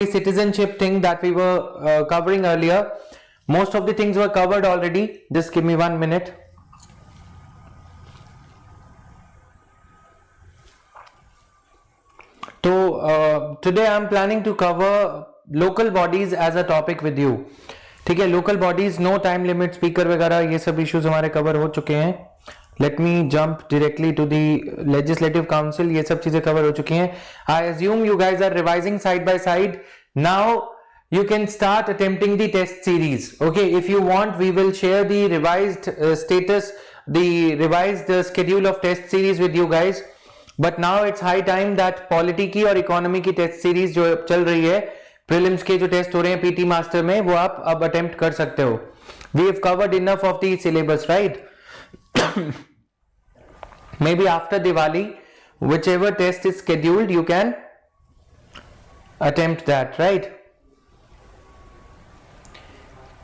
citizenship thing that we were covering earlier. Most of the things were covered already. Just give me 1 minute. So today I'm planning to cover local bodies as a topic with you. ठीक है, local bodies, no time limit, speaker वगैरह ये सब issues हमारे cover हो चुके हैं. Let me jump directly to the legislative council. ये सब चीजें cover हो चुकी हैं. I assume you guys are revising side by side. Now you can start attempting the test series. Okay, if you want, we will share the revised status, the revised schedule of test series with you guys. But now it's high time that polity की और economy की test series जो चल रही है, prelims के जो test हो रहे हैं PT master में, वो आप अब attempt कर सकते हो. We have covered enough of the syllabus, right? Maybe after Diwali, whichever test is scheduled, you can attempt that, right?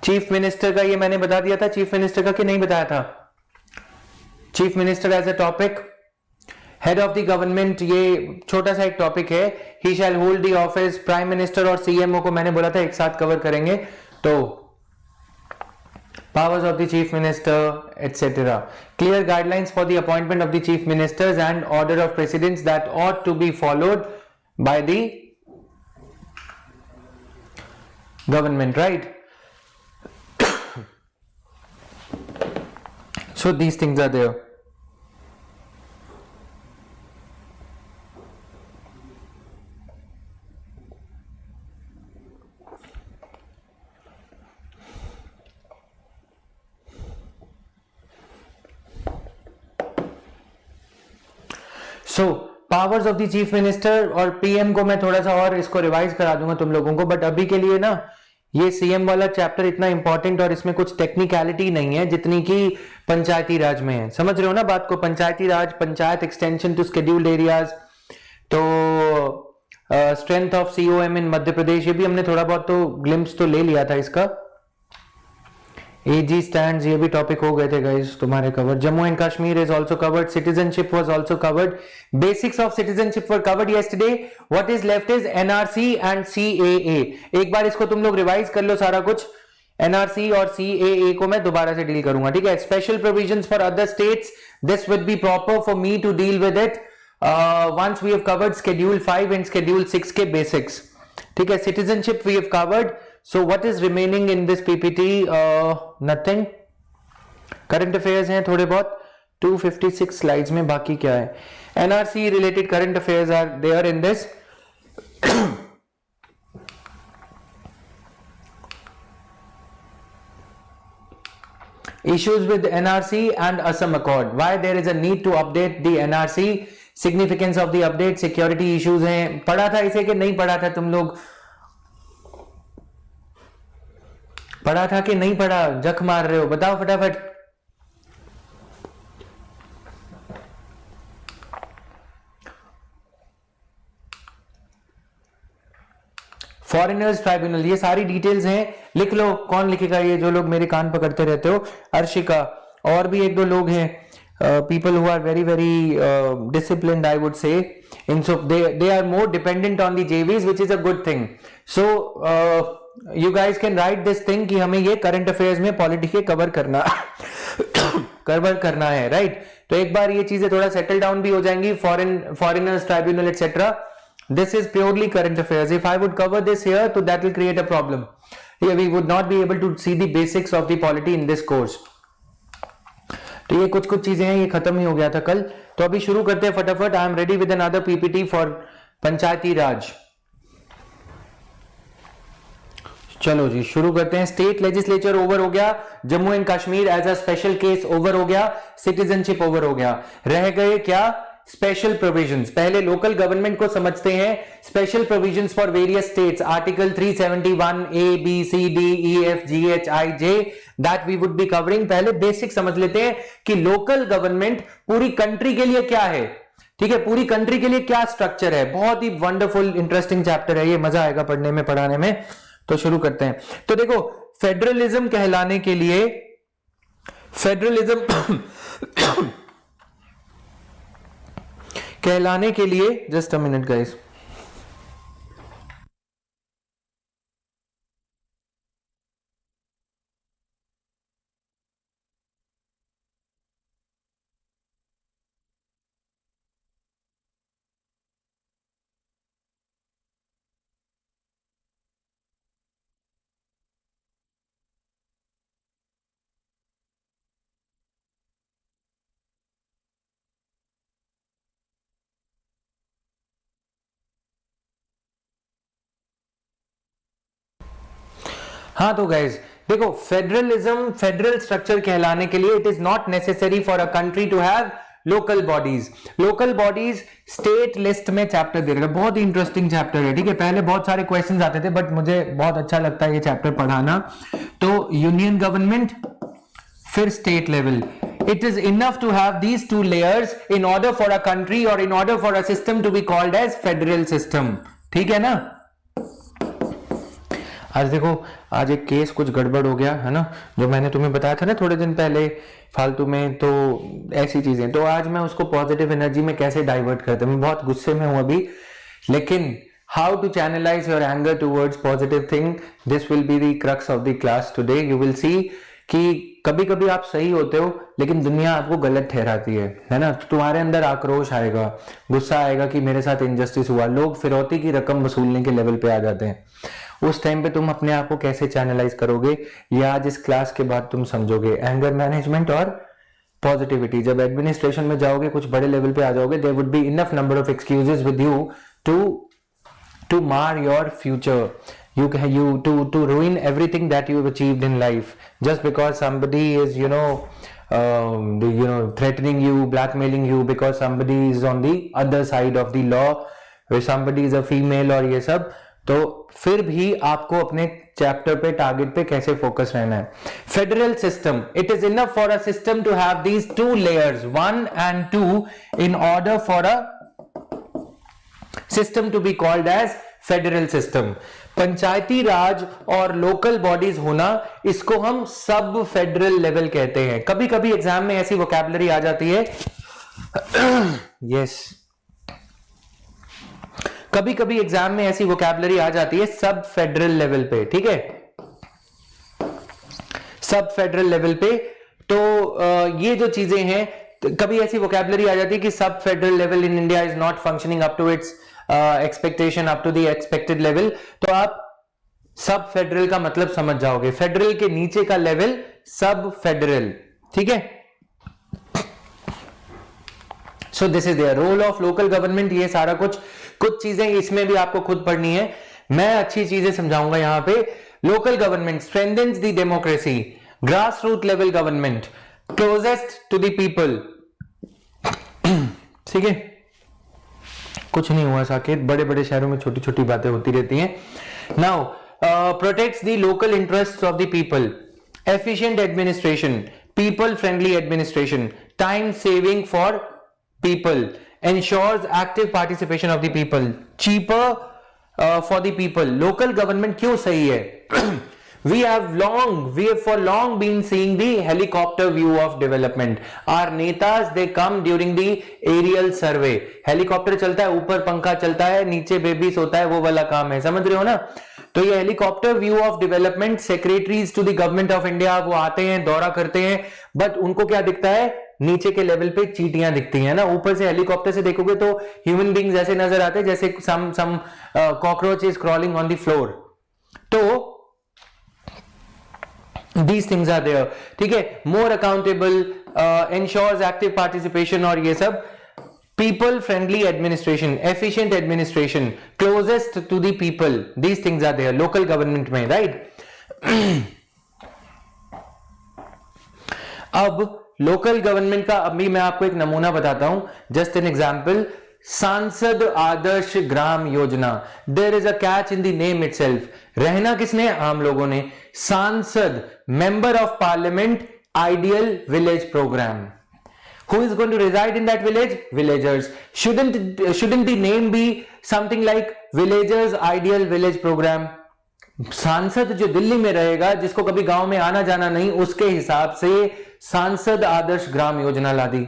Chief minister का ये मैंने बता दिया था, चीफ मिनिस्टर का कि नहीं बताया था? Chief minister as a topic, head of the government, ये छोटा सा एक टॉपिक है. ही shall hold the office. Prime minister और सीएमओ को मैंने बोला था एक साथ कवर करेंगे. तो powers of the chief minister, etc. Clear guidelines for the appointment of the chief ministers and order of precedence that ought to be followed by the government, right? So these things are there. So powers of the chief minister और PM को मैं थोड़ा सा और इसको revise करा दूंगा तुम लोगों को. बट अभी के लिए ना ये सीएम वाला चैप्टर इतना इंपॉर्टेंट और इसमें कुछ टेक्निकलिटी नहीं है जितनी की पंचायती राज में है. समझ रहे हो ना बात को? Panchayati Raj, panchayat extension to scheduled areas, तो strength of COM in Madhya Pradesh, ये भी हमने थोड़ा बहुत तो ग्लिम्स तो ले लिया था इसका. एजी स्टैंड्स, ये भी टॉपिक हो गए थे गाइस तुम्हारे cover. Jammu and Kashmir is also covered. Citizenship was also covered. Basics of citizenship were covered yesterday. What is left is NRC and CAA. एक बार इसको तुम लोग रिवाइज कर लो सारा कुछ. एनआरसी और सीएए को मैं दोबारा से डील करूंगा, ठीक है. Special provisions for other states, this would be proper for me to deal with it once we have covered schedule 5 and schedule 6 के बेसिक्स, ठीक है. Citizenship we have covered. So what is remaining in this PPT? Nothing. Current affairs हैं थोड़े बहुत. 256 slides में बाकी क्या है? NRC related current affairs are there in this. Issues with NRC and Assam Accord. Why there is a need to update the NRC? Significance of the update. Security issues हैं. पढ़ा था इसे कि नहीं पढ़ा था तुम लोग? पढ़ा था कि नहीं पढ़ा? जख मार रहे हो, बताओ फटाफट. फॉरेनर्स ट्राइब्यूनल, ये सारी डिटेल्स हैं, लिख लो. कौन लिखेगा ये? जो लोग मेरे कान पकड़ते रहते हो. अर्शिका और भी एक दो लोग हैं. People who are very very disciplined, I would say. they are more dependent on the JVs, which is a good thing. So you guys can write this thing कि हमें ये करंट अफेयर्स में पॉलिटी के cover करना है, right. तो एक बार ये चीजें थोड़ा सेटल डाउन भी हो जाएंगी. Foreigners tribunal etcetera, this is purely current affairs. If I would cover this here तो that will create a problem. We would not be able to see the basics of the polity in this course. तो ये कुछ चीजें हैं, ये खत्म ही हो गया था कल. तो अभी शुरू करते हैं फटाफट. I am ready with another PPT for Panchayati Raj. चलो जी शुरू करते हैं. स्टेट लेजिस्लेचर ओवर हो गया. Jammu and Kashmir as a special case over हो गया. सिटीजनशिप ओवर हो गया. रह गए क्या? Special provisions. पहले लोकल गवर्नमेंट को समझते हैं. Special provisions for various states, article 371 A B C D E F G H I J, that we would be covering. पहले बेसिक समझ लेते हैं कि लोकल गवर्नमेंट पूरी कंट्री के लिए क्या है, ठीक है. पूरी कंट्री के लिए क्या स्ट्रक्चर है. बहुत ही वंडरफुल इंटरेस्टिंग चैप्टर है ये, मजा आएगा पढ़ने में, पढ़ाने में. तो शुरू करते हैं. तो देखो, फेडरलिज्म कहलाने के लिए, फेडरलिज्म कहलाने के लिए, जस्ट अ मिनट गाइस, हाँ तो गाइज देखो, फेडरलिज्म, फेडरल स्ट्रक्चर कहलाने के लिए it is not necessary for a country to have local bodies. Local bodies state list में चैप्टर दे रखा है, बहुत ही इंटरेस्टिंग चैप्टर है, ठीक है। पहले बहुत सारे क्वेश्चंस आते थे बट मुझे बहुत अच्छा लगता है ये चैप्टर पढ़ाना। तो यूनियन गवर्नमेंट, फिर state level, it is enough to have these two layers in order for a country or in order for a system to be called as federal system, ठीक है ना। आज देखो, आज एक केस कुछ गड़बड़ हो गया है ना, जो मैंने तुम्हें बताया था ना थोड़े दिन पहले फालतू में, तो ऐसी चीजें, तो आज मैं उसको पॉजिटिव एनर्जी में कैसे डाइवर्ट करते, मैं बहुत गुस्से में हूं अभी, लेकिन how to channelize your anger towards positive thing, this will be the crux of the class today. You will see कि कभी कभी आप सही होते हो लेकिन दुनिया आपको गलत ठहराती है ना। तो तुम्हारे अंदर आक्रोश आएगा, गुस्सा आएगा कि मेरे साथ इनजस्टिस हुआ, लोग फिरौती की रकम वसूलने के लेवल पे आ जाते हैं। उस टाइम पे तुम अपने आप को कैसे चैनलाइज करोगे, ये आज इस क्लास के बाद तुम समझोगे। एंगर मैनेजमेंट और पॉजिटिविटी, जब एडमिनिस्ट्रेशन में जाओगे, कुछ बड़े लेवल पे आ जाओगे, there would be enough number of excuses with you to mar your future, to ruin everything that you have achieved in life just because somebody is threatening you, blackmailing you, because somebody is on the other side of the law, where somebody is a female और ये सब। तो फिर भी आपको अपने chapter पे, target पे कैसे फोकस रहना है। Federal system, it is enough for a system to have these two layers 1 and 2 in order for a system to be called as federal system. Panchayati Raj और लोकल बॉडीज होना, इसको हम सब फेडरल लेवल कहते हैं। कभी कभी एग्जाम में ऐसी वोकैबुलरी आ जाती है यस कभी कभी एग्जाम में ऐसी वोकैबुलरी आ जाती है सब फेडरल लेवल पे, ठीक है, सब फेडरल लेवल पे। तो ये जो चीजें हैं, कभी ऐसी वोकैबुलरी आ जाती है कि सब federal level in India is not functioning up to its expectation, up to the expected level. तो आप सब फेडरल का मतलब समझ जाओगे, फेडरल के नीचे का लेवल सब फेडरल, ठीक है। So this is their role of local government. ये सारा कुछ चीजें इसमें भी आपको खुद पढ़नी है, मैं अच्छी चीजें समझाऊंगा यहां पे। Local government strengthens the democracy, grass root level government, closest to the people, ठीक है। कुछ नहीं हुआ साकेत, बड़े बड़े शहरों में छोटी छोटी बातें होती रहती हैं। Now protects the local interests of the people, efficient administration, people friendly administration, time saving for people, ensures active participation of the people, cheaper for the people। Local government क्यों सही है? we have for long been seeing the helicopter view of development। our netas they come during the aerial survey। Helicopter चलता है, ऊपर पंखा चलता है, नीचे बेबी सोता है, वो वाला काम है, समझ रहे हो ना। तो ये helicopter view of development, secretaries to the government of India वो आते हैं, दौरा करते हैं, बट उनको क्या दिखता है, नीचे के लेवल पे चींटियां दिखती हैं ना। ऊपर से हेलीकॉप्टर से देखोगे तो ह्यूमन बींग्स ऐसे नजर आते हैं जैसे some cockroach is crawling on the floor. तो these things are there, ठीक है। more accountable, ensures active participation और ये सब, people friendly administration, efficient administration, closest to the people, these things are there local government में, right। अब local government का अभी मैं आपको एक नमूना बताता हूं, जस्ट एन एग्जाम्पल। सांसद Adarsh Gram Yojana, there is a catch in the name itself. रहना किसने? आम लोगों ने। सांसद, member of parliament, ideal village programme. Who is going to reside in that village? Villagers। Shouldn't the name be something like villagers ideal village program? सांसद जो दिल्ली में रहेगा, जिसको कभी गांव में आना जाना नहीं, उसके हिसाब से सांसद आदर्श ग्राम योजना ला दी,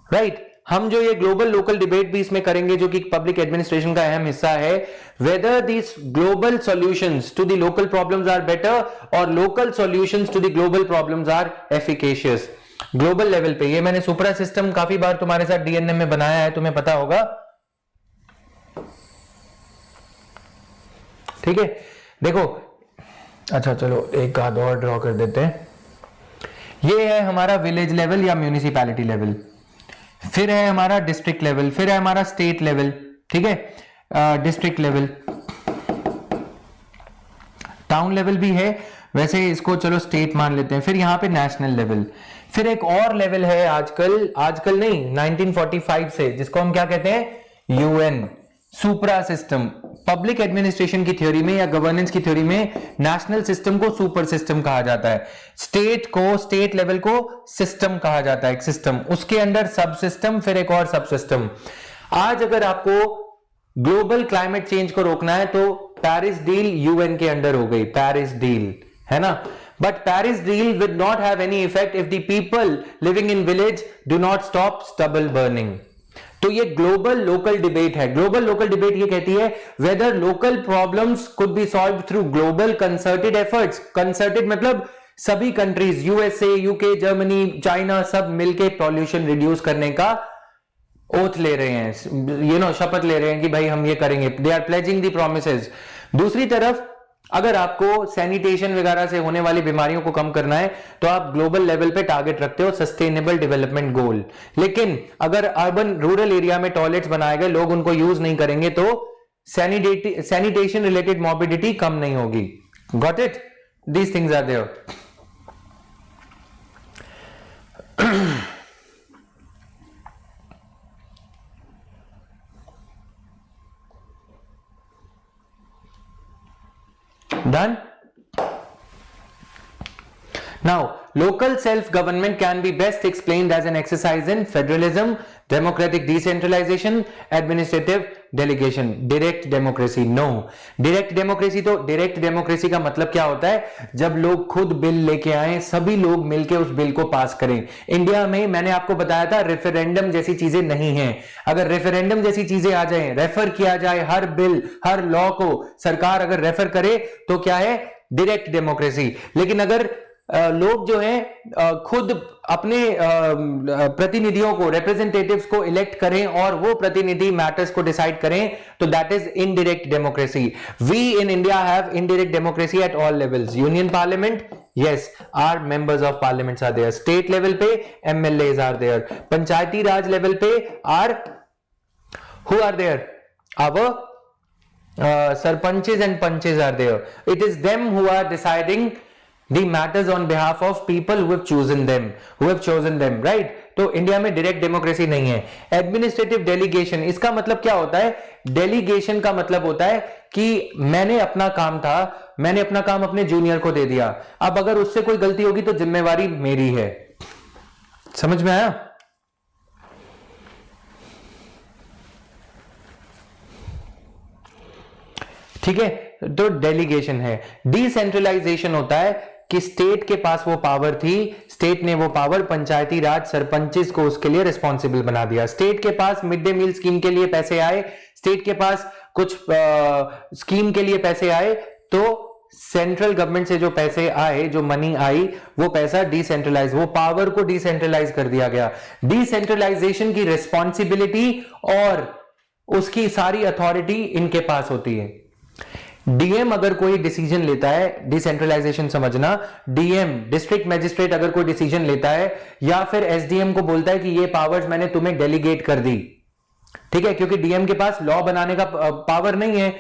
राइट। हम जो ये ग्लोबल लोकल डिबेट भी इसमें करेंगे, जो कि पब्लिक एडमिनिस्ट्रेशन का अहम हिस्सा है, whether this global solutions to the local problems are better और local solutions to the global problems are efficacious. Global level पे ये मैंने सुपरा सिस्टम काफी बार तुम्हारे साथ डीएनएम में बनाया है, तुम्हें पता होगा, ठीक है। देखो, अच्छा चलो एक आध और ड्रॉ कर देते हैं। ये है हमारा विलेज लेवल या म्यूनिसिपैलिटी लेवल, फिर है हमारा डिस्ट्रिक्ट लेवल, फिर है हमारा स्टेट लेवल, ठीक है। डिस्ट्रिक्ट लेवल, टाउन लेवल भी है, वैसे इसको चलो स्टेट मान लेते हैं, फिर यहाँ पे नेशनल लेवल, फिर एक और लेवल है आजकल नहीं 1945 से, जिसको हम क्या कहते हैं, यूएन, सुपरा सिस्टम। पब्लिक एडमिनिस्ट्रेशन की थ्योरी में या गवर्नेंस की थ्योरी में नेशनल सिस्टम को सुपर सिस्टम कहा जाता है, स्टेट लेवल को सिस्टम कहा जाता है, एक सिस्टम, उसके अंडर सब सिस्टम, फिर एक और सब सिस्टम। आज अगर आपको ग्लोबल क्लाइमेट चेंज को रोकना है तो पेरिस डील यूएन के अंडर हो गई, पेरिस डील, है ना। But Paris deal will not have any effect if the people living in village do not stop stubble burning. तो ये ग्लोबल लोकल डिबेट है। ग्लोबल लोकल डिबेट ये कहती है whether local problems could be solve through global concerted efforts. Concerted मतलब सभी countries, USA, UK, Germany, China, सब मिलके पॉल्यूशन रिड्यूस करने का ओथ ले रहे हैं, शपथ ले रहे हैं कि भाई हम ये करेंगे, they are pledging the promises. दूसरी तरफ अगर आपको सैनिटेशन वगैरह से होने वाली बीमारियों को कम करना है तो आप ग्लोबल लेवल पे टारगेट रखते हो सस्टेनेबल डेवलपमेंट गोल, लेकिन अगर अर्बन रूरल एरिया में टॉयलेट्स बनाए गए, लोग उनको यूज नहीं करेंगे तो सैनिटेशन रिलेटेड मॉर्बिडिटी कम नहीं होगी। Got it? These things are there. Done? Now, local self-government can be best explained as an exercise in federalism, democratic decentralization, administrative delegation, direct democracy. No, direct democracy तो direct democracy का मतलब क्या होता है, जब लोग खुद बिल लेके आए, सभी लोग मिलके उस बिल को पास करें। इंडिया में मैंने आपको बताया था रेफरेंडम जैसी चीजें नहीं है। अगर रेफरेंडम जैसी चीजें आ जाए, रेफर किया जाए हर बिल, हर लॉ को सरकार अगर रेफर करे तो क्या है, डायरेक्ट डेमोक्रेसी। लेकिन अगर लोग जो हैं खुद अपने प्रतिनिधियों को, रिप्रेजेंटेटिव्स को इलेक्ट करें और वो प्रतिनिधि मैटर्स को डिसाइड करें तो that is indirect democracy. We in India have indirect democracy at all levels. Union parliament, yes, our members of parliaments are there. State level पे MLAs are there. Panchayati Raj level पे who are there? Our sarpanches and panches are there. It is them who are deciding the matters on behalf of people who have chosen them, right? तो India में direct democracy नहीं है। Administrative delegation, इसका मतलब क्या होता है, delegation का मतलब होता है कि मैंने अपना काम अपने जूनियर को दे दिया, अब अगर उससे कोई गलती होगी तो जिम्मेवारी मेरी है। समझ में आया? ठीक है, तो डेलीगेशन है। डिसेंट्रलाइजेशन होता है कि स्टेट के पास वो पावर थी, स्टेट ने वो पावर पंचायती राज सरपंचेस को उसके लिए रिस्पॉन्सिबल बना दिया। स्टेट के पास मिड डे मील स्कीम के लिए पैसे आए, स्टेट के पास कुछ स्कीम के लिए पैसे आए, तो सेंट्रल गवर्नमेंट से जो पैसे आए, जो मनी आई, वो पैसा डिसेंट्रलाइज, वो पावर को डिसेंट्रलाइज कर दिया गया। डिसेंट्रलाइजेशन की रिस्पॉन्सिबिलिटी और उसकी सारी अथॉरिटी इनके पास होती है। डीएम अगर कोई डिसीजन लेता है, डिसेंट्रलाइजेशन समझना, डीएम डिस्ट्रिक्ट मैजिस्ट्रेट अगर कोई डिसीजन लेता है या फिर एसडीएम को बोलता है कि ये पावर्स मैंने तुम्हें डेलीगेट कर दी, ठीक है, क्योंकि डीएम के पास लॉ बनाने का पावर नहीं है,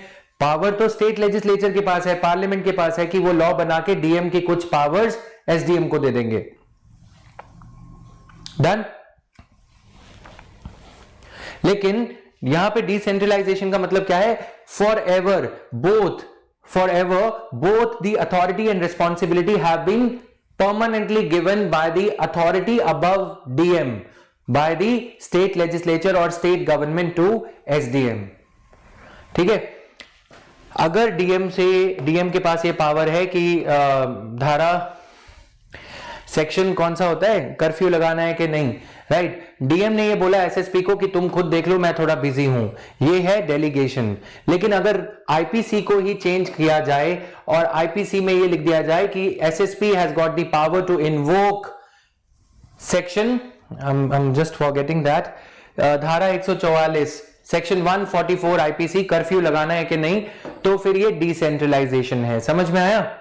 पावर तो स्टेट लेजिस्लेचर के पास है, पार्लियामेंट के पास है कि वो लॉ बना के डीएम की कुछ पावर्स एसडीएम को दे देंगे। डन? लेकिन यहां पे डिसेंट्रलाइजेशन का मतलब क्या है, forever both the authority and responsibility have been permanently given by the authority above DM, by the state legislature or state government to SDM। ठीक है, अगर डीएम के पास ये पावर है कि धारा सेक्शन कौन सा होता है, कर्फ्यू लगाना है कि नहीं, राइट, डीएम ने ये बोला एसएसपी को कि तुम खुद देख लो, मैं थोड़ा बिजी हूं, ये है डेलीगेशन। लेकिन अगर आईपीसी को ही चेंज किया जाए और आईपीसी में ये लिख दिया जाए कि SSP has got the power to invoke section, I am just forgetting that, धारा 144 सेक्शन 144 आईपीसी, कर्फ्यू लगाना है कि नहीं, तो फिर ये डिसेंट्रलाइजेशन है। समझ में आया?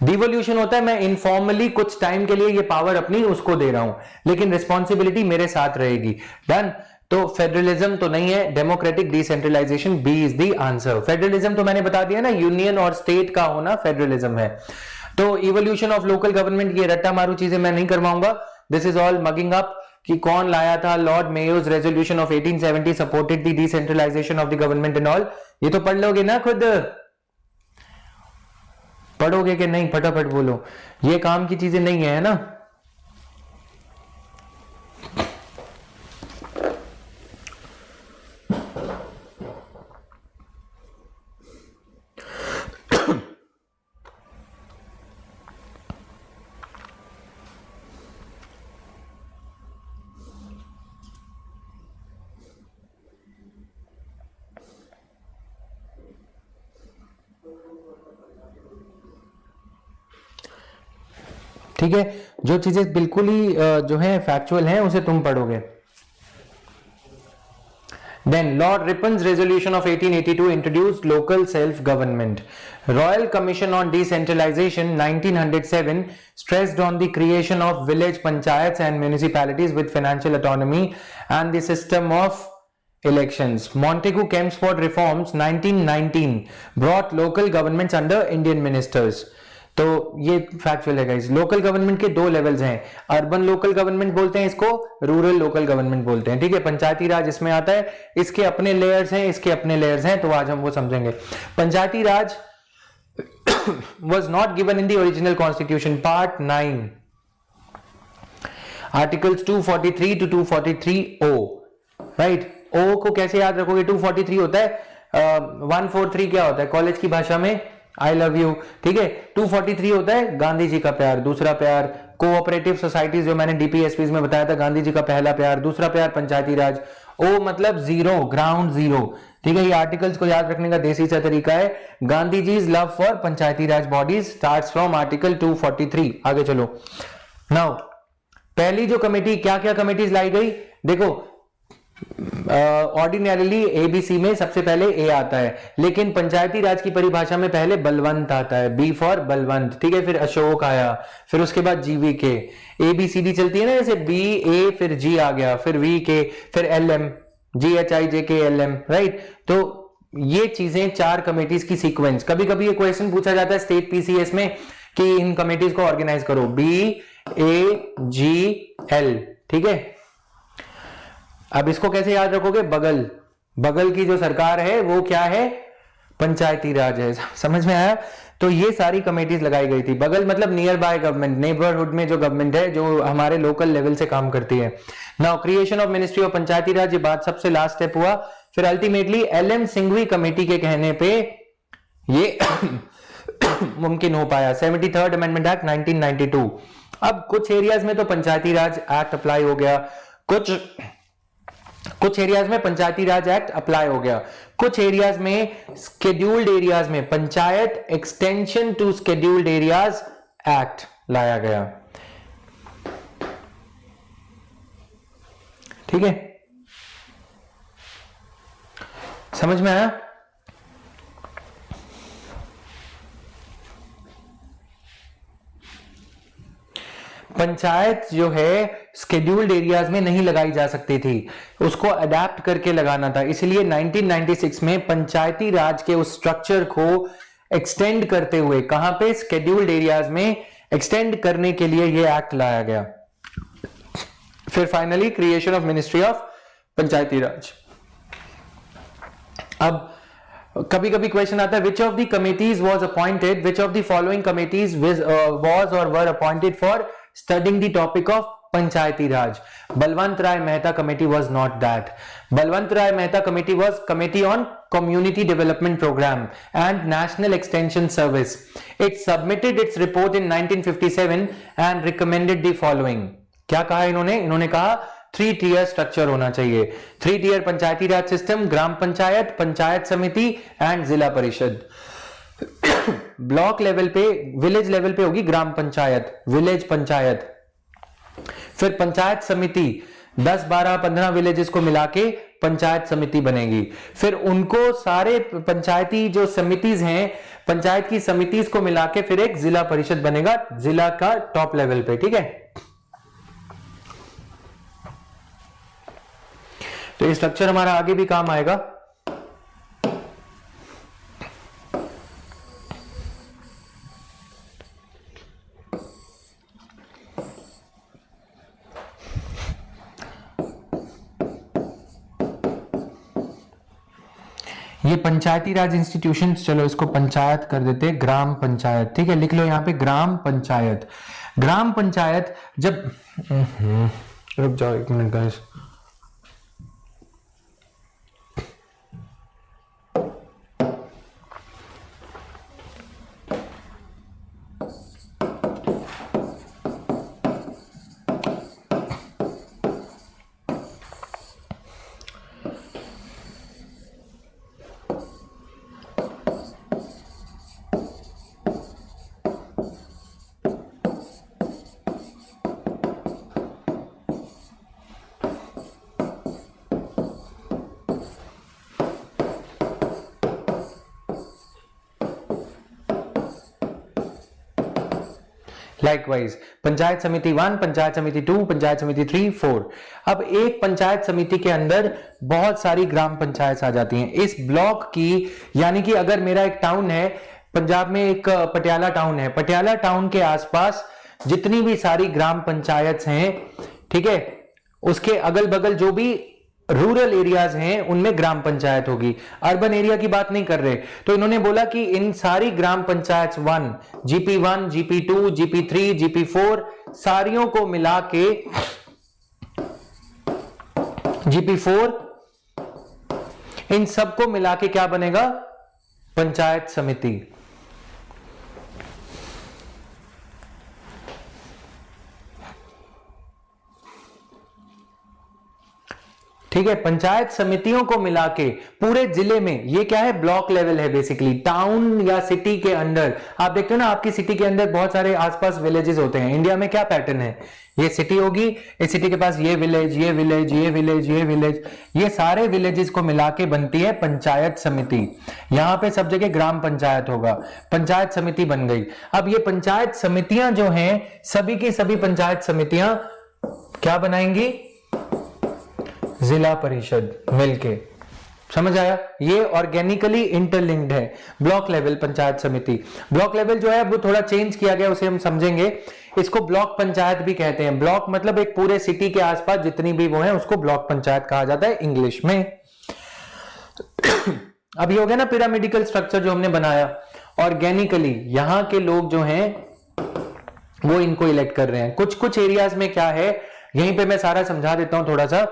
डिवोल्यूशन होता है मैं इनफॉर्मली कुछ टाइम के लिए ये पावर अपनी उसको दे रहा हूं, लेकिन रिस्पॉन्सिबिलिटी मेरे साथ रहेगी। डन? तो फेडरलिज्म तो नहीं है, democratic decentralisation, be is the answer. Federalism तो मैंने बता दिया ना, यूनियन और स्टेट का होना फेडरलिज्म है। तो इवोल्यूशन ऑफ लोकल गवर्नमेंट, ये रट्टा मारू चीजें मैं नहीं करवाऊंगा, this is all mugging up कि कौन लाया था, Lord Mayo's resolution of 1870 supported the decentralization of the government and all. ये तो पढ़ लोगे ना, खुद पढ़ोगे कि नहीं, फटाफट बोलो, ये काम की चीजें नहीं है ना। ठीक है, जो चीजें बिल्कुल ही जो है फैक्चुअल हैं उसे तुम पढ़ोगे। Then Lord Ripon's resolution of 1882 introduced local self-government. Royal Commission on Decentralization 1907 stressed on the creation of village panchayats and municipalities with financial autonomy and the system of elections. Montagu Chelmsford reforms 1919 brought local governments under Indian ministers. तो ये factual है guys. Local government के दो levels हैं, urban local government बोलते हैं इसको, rural local government बोलते हैं। ठीक है, पंचायती राज इसमें आता है, इसके अपने लेयर्स हैं, इसके अपने लेयर्स हैं, तो आज हम वो समझेंगे। पंचायती राज was not given in the original constitution, part 9, articles 243 to 243O, right? O को कैसे याद रखोगे? 243 होता है 143 क्या होता है कॉलेज की भाषा में? I love you. ठीक है, 243 होता है गांधी जी का प्यार, दूसरा प्यार कोऑपरेटिव सोसाइटीज, जो मैंने डीपीएसपी में बताया था, गांधी जी का पहला प्यार, दूसरा प्यार पंचायती राज। ओ मतलब जीरो, ग्राउंड जीरो। ठीक है, ये आर्टिकल्स को याद रखने का देसी सा तरीका है। Gandhi ji love for Panchayati Raj bodies starts from article 243। आगे चलो। नाउ पहली जो कमेटी, क्या क्या कमेटीज लाई गई देखो, ऑर्डिनरीली एबीसी में सबसे पहले ए आता है, लेकिन पंचायती राज की परिभाषा में पहले बलवंत आता है, बी फॉर बलवंत। ठीक है, फिर अशोक आया, फिर उसके बाद जीवी के, एबीसीडी चलती है ना, जैसे बी ए फिर जी आ गया, फिर वी के, फिर L M, G H I J K L M, right. तो ये चीजें चार कमेटीज की सीक्वेंस। कभी कभी ये क्वेश्चन पूछा जाता है स्टेट पीसीएस में कि इन कमेटीज को ऑर्गेनाइज करो, बी ए जी एल। ठीक है, अब इसको कैसे याद रखोगे? बगल, बगल की जो सरकार है वो क्या है? पंचायती राज है। समझ में आया? तो ये सारी कमेटीज लगाई गई थी। बगल मतलब नियर बाय गवर्नमेंट, नेबरहुड में जो गवर्नमेंट है, जो हमारे लोकल लेवल से काम करती है। Now creation of ministry of Panchayati Raj, ये बात सबसे लास्ट स्टेप हुआ। फिर अल्टीमेटली एल.एम. सिंघवी कमेटी के कहने पे ये मुमकिन हो पाया। 73rd amendment act 1992। अब कुछ एरियाज में तो पंचायती राज एक्ट अप्लाई हो गया, कुछ एरियाज में पंचायती राज एक्ट अप्लाई हो गया, कुछ एरियाज में स्केड्यूल्ड एरियाज में panchayat extension to scheduled areas act लाया गया। ठीक है, समझ में आया? पंचायत जो है स्केड्यूल्ड एरियाज में नहीं लगाई जा सकती थी, उसको अडेप्ट करके लगाना था। इसलिए 1996 में पंचायती राज के उस स्ट्रक्चर को एक्सटेंड करते हुए, कहां पे? स्केड्यूल्ड एरियाज में एक्सटेंड करने के लिए यह एक्ट लाया गया। फिर finally creation of ministry of Panchayati Raj. अब कभी कभी क्वेश्चन आता है, which of the committees was appointed, which of the following committees was और were appointed for studying the topic of Panchayati Raj? Balwant Rai Mehta committee was not that. Balwant Rai Mehta committee was committee on community development program and national extension service. It submitted its report in 1957 and recommended the following. क्या कहा इन्होंने? इन्होंने कहा 3 tier structure होना चाहिए। 3 tier पंचायती Raj system, ग्राम पंचायत, पंचायत समिति and जिला परिषद। ब्लॉक लेवल पे, विलेज लेवल पे होगी ग्राम पंचायत, विलेज पंचायत, फिर पंचायत समिति, 10, 12, 15 विलेजेस को मिला के पंचायत समिति बनेगी। फिर उनको सारे पंचायती जो समितिज हैं, पंचायत की समितिज को मिला के फिर एक जिला परिषद बनेगा, जिला का टॉप लेवल पे। ठीक है, तो ये स्ट्रक्चर हमारा आगे भी काम आएगा। ये पंचायती राज इंस्टीट्यूशंस, चलो इसको पंचायत कर देते हैं, ग्राम पंचायत, ठीक है, लिख लो यहां पे ग्राम पंचायत। ग्राम पंचायत जब रुक जाओ एक मिनट गाइस, लाइकवाइज पंचायत समिति 1, पंचायत समिति 2, पंचायत समिति 3, 4। अब एक पंचायत समिति के अंदर बहुत सारी ग्राम पंचायत आ जाती हैं इस ब्लॉक की। यानी कि अगर मेरा एक टाउन है पंजाब में, एक पटियाला टाउन है, पटियाला टाउन के आसपास जितनी भी सारी ग्राम पंचायत हैं, ठीक है, उसके अगल बगल जो भी रूरल एरियाज हैं उनमें ग्राम पंचायत होगी। अर्बन एरिया की बात नहीं कर रहे। तो इन्होंने बोला कि इन सारी ग्राम panchayat 1, GP1, GP2, GP3, GP4 सारियों को मिला के GP4, इन सबको मिला के क्या बनेगा? पंचायत समिति। ठीक है, पंचायत समितियों को मिला के पूरे जिले में, ये क्या है, ब्लॉक लेवल है बेसिकली, टाउन या सिटी के अंदर। आप देखते हो ना, आपकी सिटी के अंदर बहुत सारे आसपास विलेजेस होते हैं। इंडिया में क्या पैटर्न है, ये सिटी होगी, इस सिटी के पास ये विलेज, ये विलेज, ये विलेज, ये विलेज, ये सारे विलेजेस को मिला के बनती है पंचायत समिति। यहां पे सब जगह ग्राम पंचायत होगा, पंचायत समिति बन गई। अब ये पंचायत समितियां जो हैं, सभी की सभी पंचायत समितियां क्या बनाएंगी? जिला परिषद मिलके। समझ आया? ये ऑर्गेनिकली इंटरलिंक्ड है। ब्लॉक लेवल पंचायत समिति, ब्लॉक लेवल जो है वो थोड़ा चेंज किया गया, उसे हम समझेंगे। इसको ब्लॉक पंचायत भी कहते हैं। ब्लॉक मतलब एक पूरे सिटी के आसपास जितनी भी वो है उसको ब्लॉक पंचायत कहा जाता है इंग्लिश में। अब ये हो गया ना पिरामिडिकल स्ट्रक्चर जो हमने बनाया ऑर्गेनिकली। यहां के लोग जो हैं वो इनको इलेक्ट कर रहे हैं। कुछ कुछ एरियाज में क्या है, यहीं पे मैं सारा समझा देता हूं थोड़ा सा।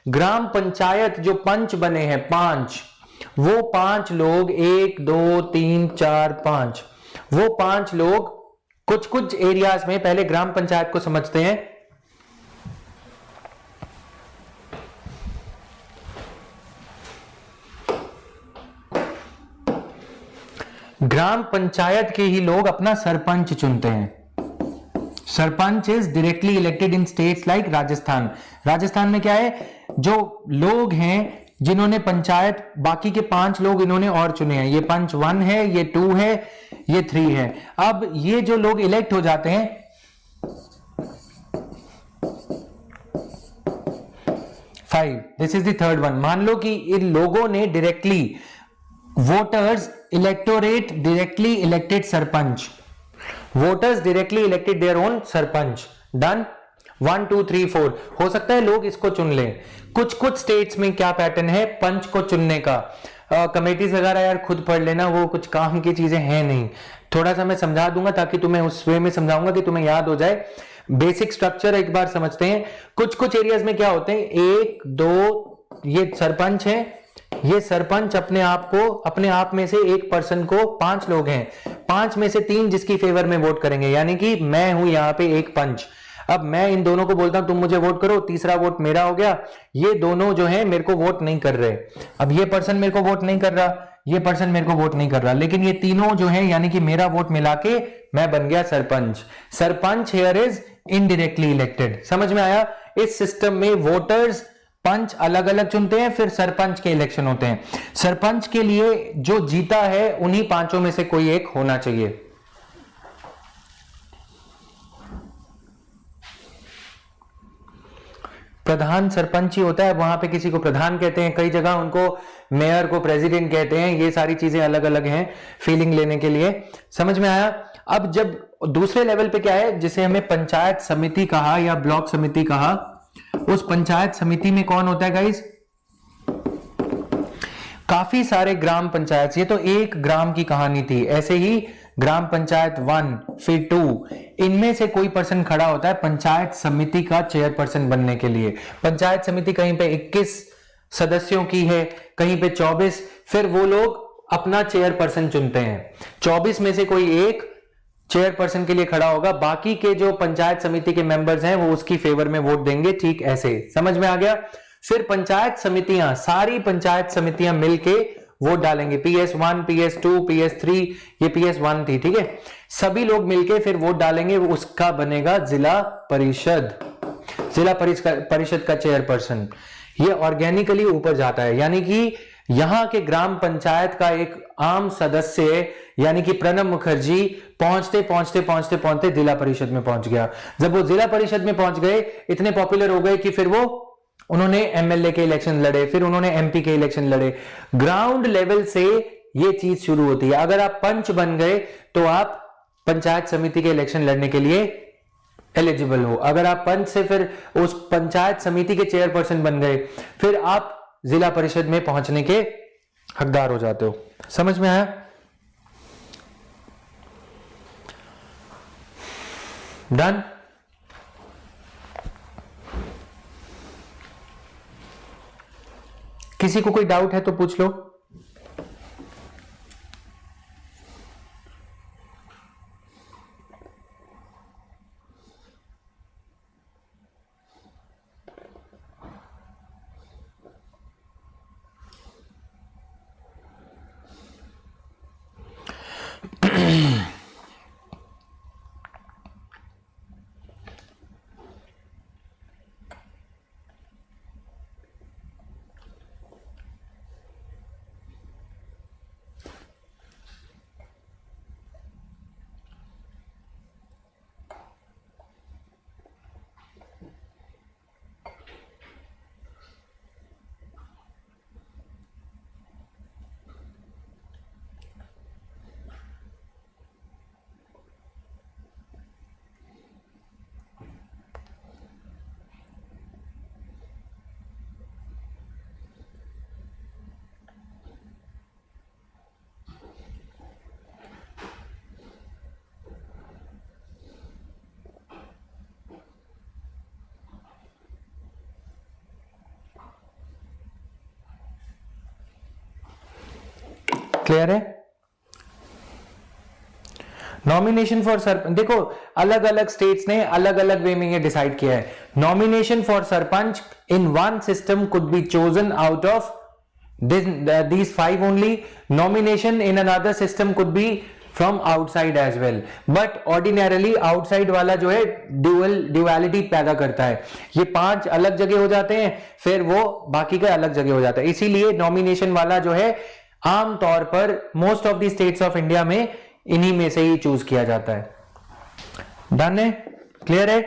ग्राम पंचायत जो पंच बने हैं 5, वो 5 लोग 1 2 3 4 5, वो 5 लोग कुछ कुछ एरियाज में, पहले ग्राम पंचायत को समझते हैं। ग्राम पंचायत के ही लोग अपना सरपंच चुनते हैं। Sarpanch is directly elected in states like Rajasthan. Rajasthan में क्या है, जो लोग हैं जिन्होंने पंचायत, बाकी के 5 लोग इन्होंने और चुने हैं। ये पंच 1 है, ये 2 है, ये 3 है। अब ये जो लोग इलेक्ट हो जाते हैं, 5, this is the third one. मान लो कि इन लोगों ने directly, voters, electorate directly elected sarpanch, voters directly elected their own sarpanch. Done. 1 2 3 4। हो सकता है लोग इसको चुन लें। कुछ कुछ स्टेट्स में क्या पैटर्न है पंच को चुनने का। कमेटीज वगैरह यार खुद पढ़ लेना, वो कुछ काम की चीजें हैं नहीं। थोड़ा सा मैं समझा दूंगा ताकि तुम्हें उस वे में समझाऊंगा कि तुम्हें याद हो जाए। बेसिक स्ट्रक्चर एक बार समझते हैं। कुछ कुछ एरियाज में क्या होते हैं, 1 2, ये सरपंच है, ये सरपंच अपने आप में से एक पर्सन को, 5 लोग हैं, 5 में से 3 जिसकी फेवर में वोट करेंगे। यानी कि मैं हूं यहां पे एक पंच। अब मैं इन दोनों को बोलता हूं तुम मुझे वोट करो, तीसरा वोट मेरा हो गया। ये दोनों जो है मेरे को वोट नहीं कर रहे। अब ये पर्सन मेरे को वोट नहीं कर रहा, ये पर्सन मेरे को वोट नहीं कर रहा, लेकिन ये तीनों जो है यानी कि मेरा वोट मिला के मैं बन गया sarpanch. Sarpanch here is indirectly elected. समझ में आया? इस सिस्टम में वोटर्स, पंच अलग अलग चुनते हैं, फिर सरपंच के इलेक्शन होते हैं। सरपंच के लिए जो जीता है उन्हीं 5 में से कोई एक होना चाहिए। प्रधान सरपंच ही होता है, वहां पे किसी को प्रधान कहते हैं, कई जगह उनको मेयर को प्रेसिडेंट कहते हैं, ये सारी चीजें अलग अलग हैं फीलिंग लेने के लिए। समझ में आया? अब जब दूसरे लेवल पे क्या है, जिसे हमें पंचायत समिति कहा या ब्लॉक समिति कहा, उस पंचायत समिति में कौन होता है गाइस? काफी सारे ग्राम पंचायत। ये तो एक ग्राम की कहानी थी, ऐसे ही ग्राम पंचायत 1 फिर 2, इनमें से कोई पर्सन खड़ा होता है पंचायत समिति का चेयरपर्सन बनने के लिए। पंचायत समिति कहीं पे 21 सदस्यों की है, कहीं पे 24, फिर वो लोग अपना चेयरपर्सन चुनते हैं। 24 में से कोई एक चेयरपर्सन के लिए खड़ा होगा, बाकी के जो पंचायत समिति के मेंबर्स हैं वो उसकी फेवर में वोट देंगे। ठीक ऐसे, समझ में आ गया? फिर पंचायत समितियां, सारी पंचायत समितियां मिलके वोट डालेंगे। PS1, PS2, PS3, ये PS1 थी, ठीक है। सभी लोग मिलके फिर वोट डालेंगे, उसका बनेगा जिला परिषद। जिला परिषद का चेयरपर्सन ये ऑर्गेनिकली ऊपर जाता है, यानी कि यहां के ग्राम पंचायत का एक आम सदस्य यानी कि प्रणब मुखर्जी पहुंचते पहुंचते पहुंचते पहुंचते जिला परिषद में पहुंच गया। जब वो जिला परिषद में पहुंच गए, इतने पॉपुलर हो गए कि फिर वो उन्होंने MLA के इलेक्शन लड़े, फिर उन्होंने MP के इलेक्शन लड़े। ग्राउंड लेवल से ये चीज शुरू होती है। अगर आप पंच बन गए तो आप पंचायत समिति के इलेक्शन लड़ने के लिए एलिजिबल हो। अगर आप पंच से फिर उस पंचायत समिति के चेयरपर्सन बन गए, फिर आप जिला परिषद में पहुंचने के हकदार हो जाते हो। समझ में आया? डन? किसी को कोई डाउट है तो पूछ लो। क्लियर है? नॉमिनेशन फॉर सरपंच, देखो अलग अलग स्टेट्स ने अलग अलग वे में ये डिसाइड किया है। Nomination for sarpanch in one system could be chosen out of these 5 only. Nomination in another system could be from outside as well, but ordinarily outside वाला जो है duality पैदा करता है। ये 5 अलग जगह हो जाते हैं, फिर वो बाकी का अलग जगह हो जाता है। इसीलिए नॉमिनेशन वाला जो है आम तौर पर most of the states of India में इन्हीं में से ही चूज किया जाता है। डन है? क्लियर है?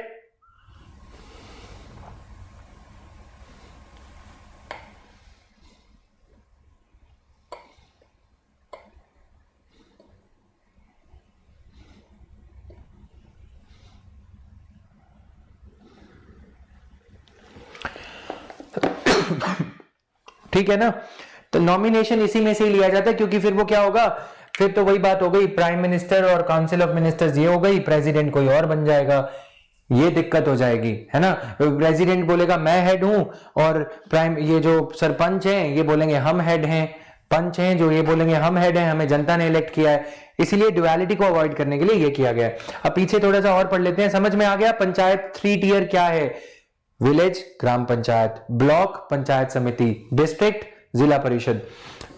ठीक है ना? तो नॉमिनेशन इसी में से ही लिया जाता है, क्योंकि फिर वो क्या होगा, फिर तो वही बात हो गई, प्राइम मिनिस्टर और काउंसिल ऑफ मिनिस्टर्स ये हो गई, प्रेसिडेंट कोई और बन जाएगा, ये दिक्कत हो जाएगी, है ना। प्रेसिडेंट बोलेगा मैं हेड हूं, और प्राइम ये जो सरपंच हैं ये बोलेंगे हम हेड हैं, पंच हैं जो ये बोलेंगे हम हेड हैं, हमें जनता ने इलेक्ट किया है। इसीलिए ड्युअलिटी को अवॉइड करने के लिए ये किया गया है। अब पीछे थोड़ा सा और पढ़ लेते हैं, समझ में आ गया? पंचायत 3 टियर क्या है? विलेज ग्राम पंचायत, ब्लॉक पंचायत समिति, डिस्ट्रिक्ट जिला परिषद।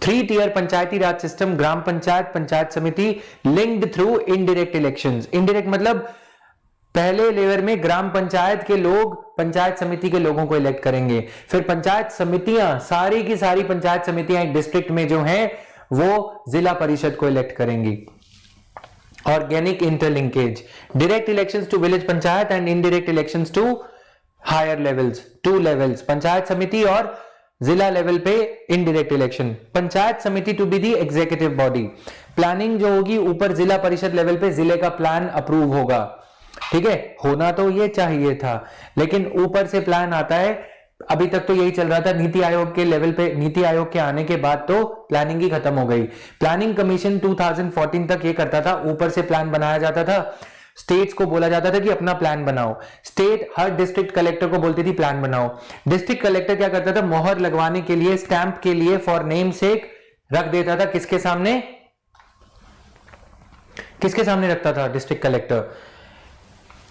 3 टियर पंचायती राज सिस्टम, ग्राम पंचायत, पंचायत समिति, linked through indirect elections. Indirect मतलब पहले लेवल में ग्राम पंचायत के लोग पंचायत समिति के लोगों को इलेक्ट करेंगे, फिर पंचायत समितियां, सारी की सारी पंचायत समितियां एक डिस्ट्रिक्ट में जो हैं वो जिला परिषद को इलेक्ट करेंगी। Organic interlinkage, direct elections to village panchayat and indirect elections to higher levels, 2 levels, panchayat samiti और जिला लेवल पे indirect election. Panchayat samiti to be the executive body, planning जो होगी ऊपर जिला परिषद लेवल पे जिले का प्लान अप्रूव होगा, ठीक है। होना तो ये चाहिए था, लेकिन ऊपर से प्लान आता है। अभी तक तो यही चल रहा था, नीति आयोग के लेवल पे, नीति आयोग के आने के बाद तो प्लानिंग ही खत्म हो गई। प्लानिंग कमीशन 2014 तक ये करता था, ऊपर से प्लान बनाया जाता था, स्टेट्स को बोला जाता था कि अपना प्लान बनाओ, स्टेट हर डिस्ट्रिक्ट कलेक्टर को बोलती थी प्लान बनाओ। डिस्ट्रिक्ट कलेक्टर क्या करता था, मोहर लगवाने के लिए, स्टैंप के लिए, फॉर नेम सेक रख देता था। किसके सामने, किसके सामने रखता था डिस्ट्रिक्ट कलेक्टर?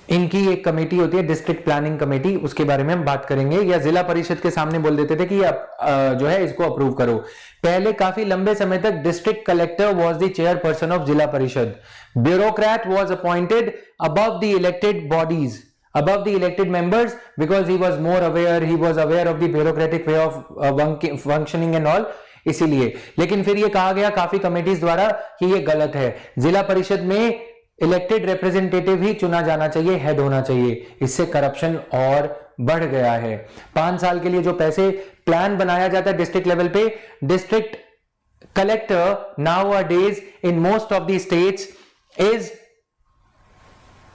इनकी एक कमेटी होती है डिस्ट्रिक्ट प्लानिंग कमेटी, उसके बारे में हम बात करेंगे। या जिला परिषद के सामने बोल देते थे कि जो है इसको अप्रूव करो। पहले काफी लंबे समय तक district collector was the chairperson of जिला परिषद। Bureaucrat was appointed above the elected bodies, above the elected members, because he was more aware, he was aware of the bureaucratic way of functioning and all, इसीलिए। लेकिन फिर ये कहा गया काफी committees द्वारा कि ये गलत है, जिला परिषद में इलेक्टेड रिप्रेजेंटेटिव ही चुना जाना चाहिए, हेड होना चाहिए। इससे करप्शन और बढ़ गया है। 5 साल के लिए जो पैसे प्लान बनाया जाता है डिस्ट्रिक्ट लेवल पे, district collector now a days in most of the states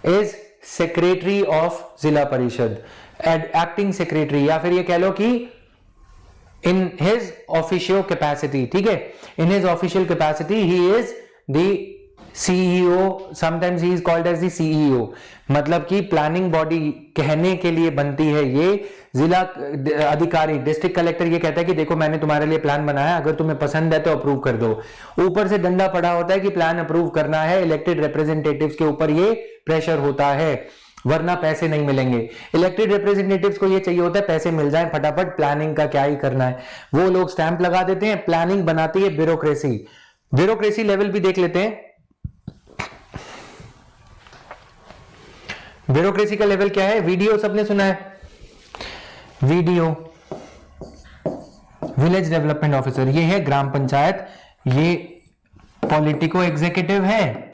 is secretary of जिला परिषद, एक्टिंग सेक्रेटरी, या फिर ये कह लो कि इन हिज ऑफिशियल कैपेसिटी, ठीक है, in his official capacity he is the CEO, sometimes he is called as the CEO. मतलब कि प्लानिंग बॉडी कहने के लिए बनती है ये, जिला अधिकारी डिस्ट्रिक्ट कलेक्टर ये कहता है कि देखो मैंने तुम्हारे लिए प्लान बनाया, अगर तुम्हें पसंद है तो अप्रूव कर दो। ऊपर से डंडा पड़ा होता है कि प्लान अप्रूव करना है, इलेक्टेड रिप्रेजेंटेटिव्स के ऊपर ये प्रेशर होता है, वरना पैसे नहीं मिलेंगे। इलेक्टेड रिप्रेजेंटेटिव्स को ये चाहिए होता है पैसे मिल जाए फटाफट, प्लानिंग का क्या ही करना है। वो लोग स्टैंप लगा देते हैं, प्लानिंग बनाती है ब्यूरोक्रेसी। ब्यूरोक्रेसी लेवल भी देख लेते हैं। ब्यूरोक्रेसी का लेवल क्या है? वीडीओ सबने सुना है, वीडीओ विलेज डेवलपमेंट ऑफिसर, ये है ग्राम पंचायत, ये पॉलिटिको एग्जीक्यूटिव है,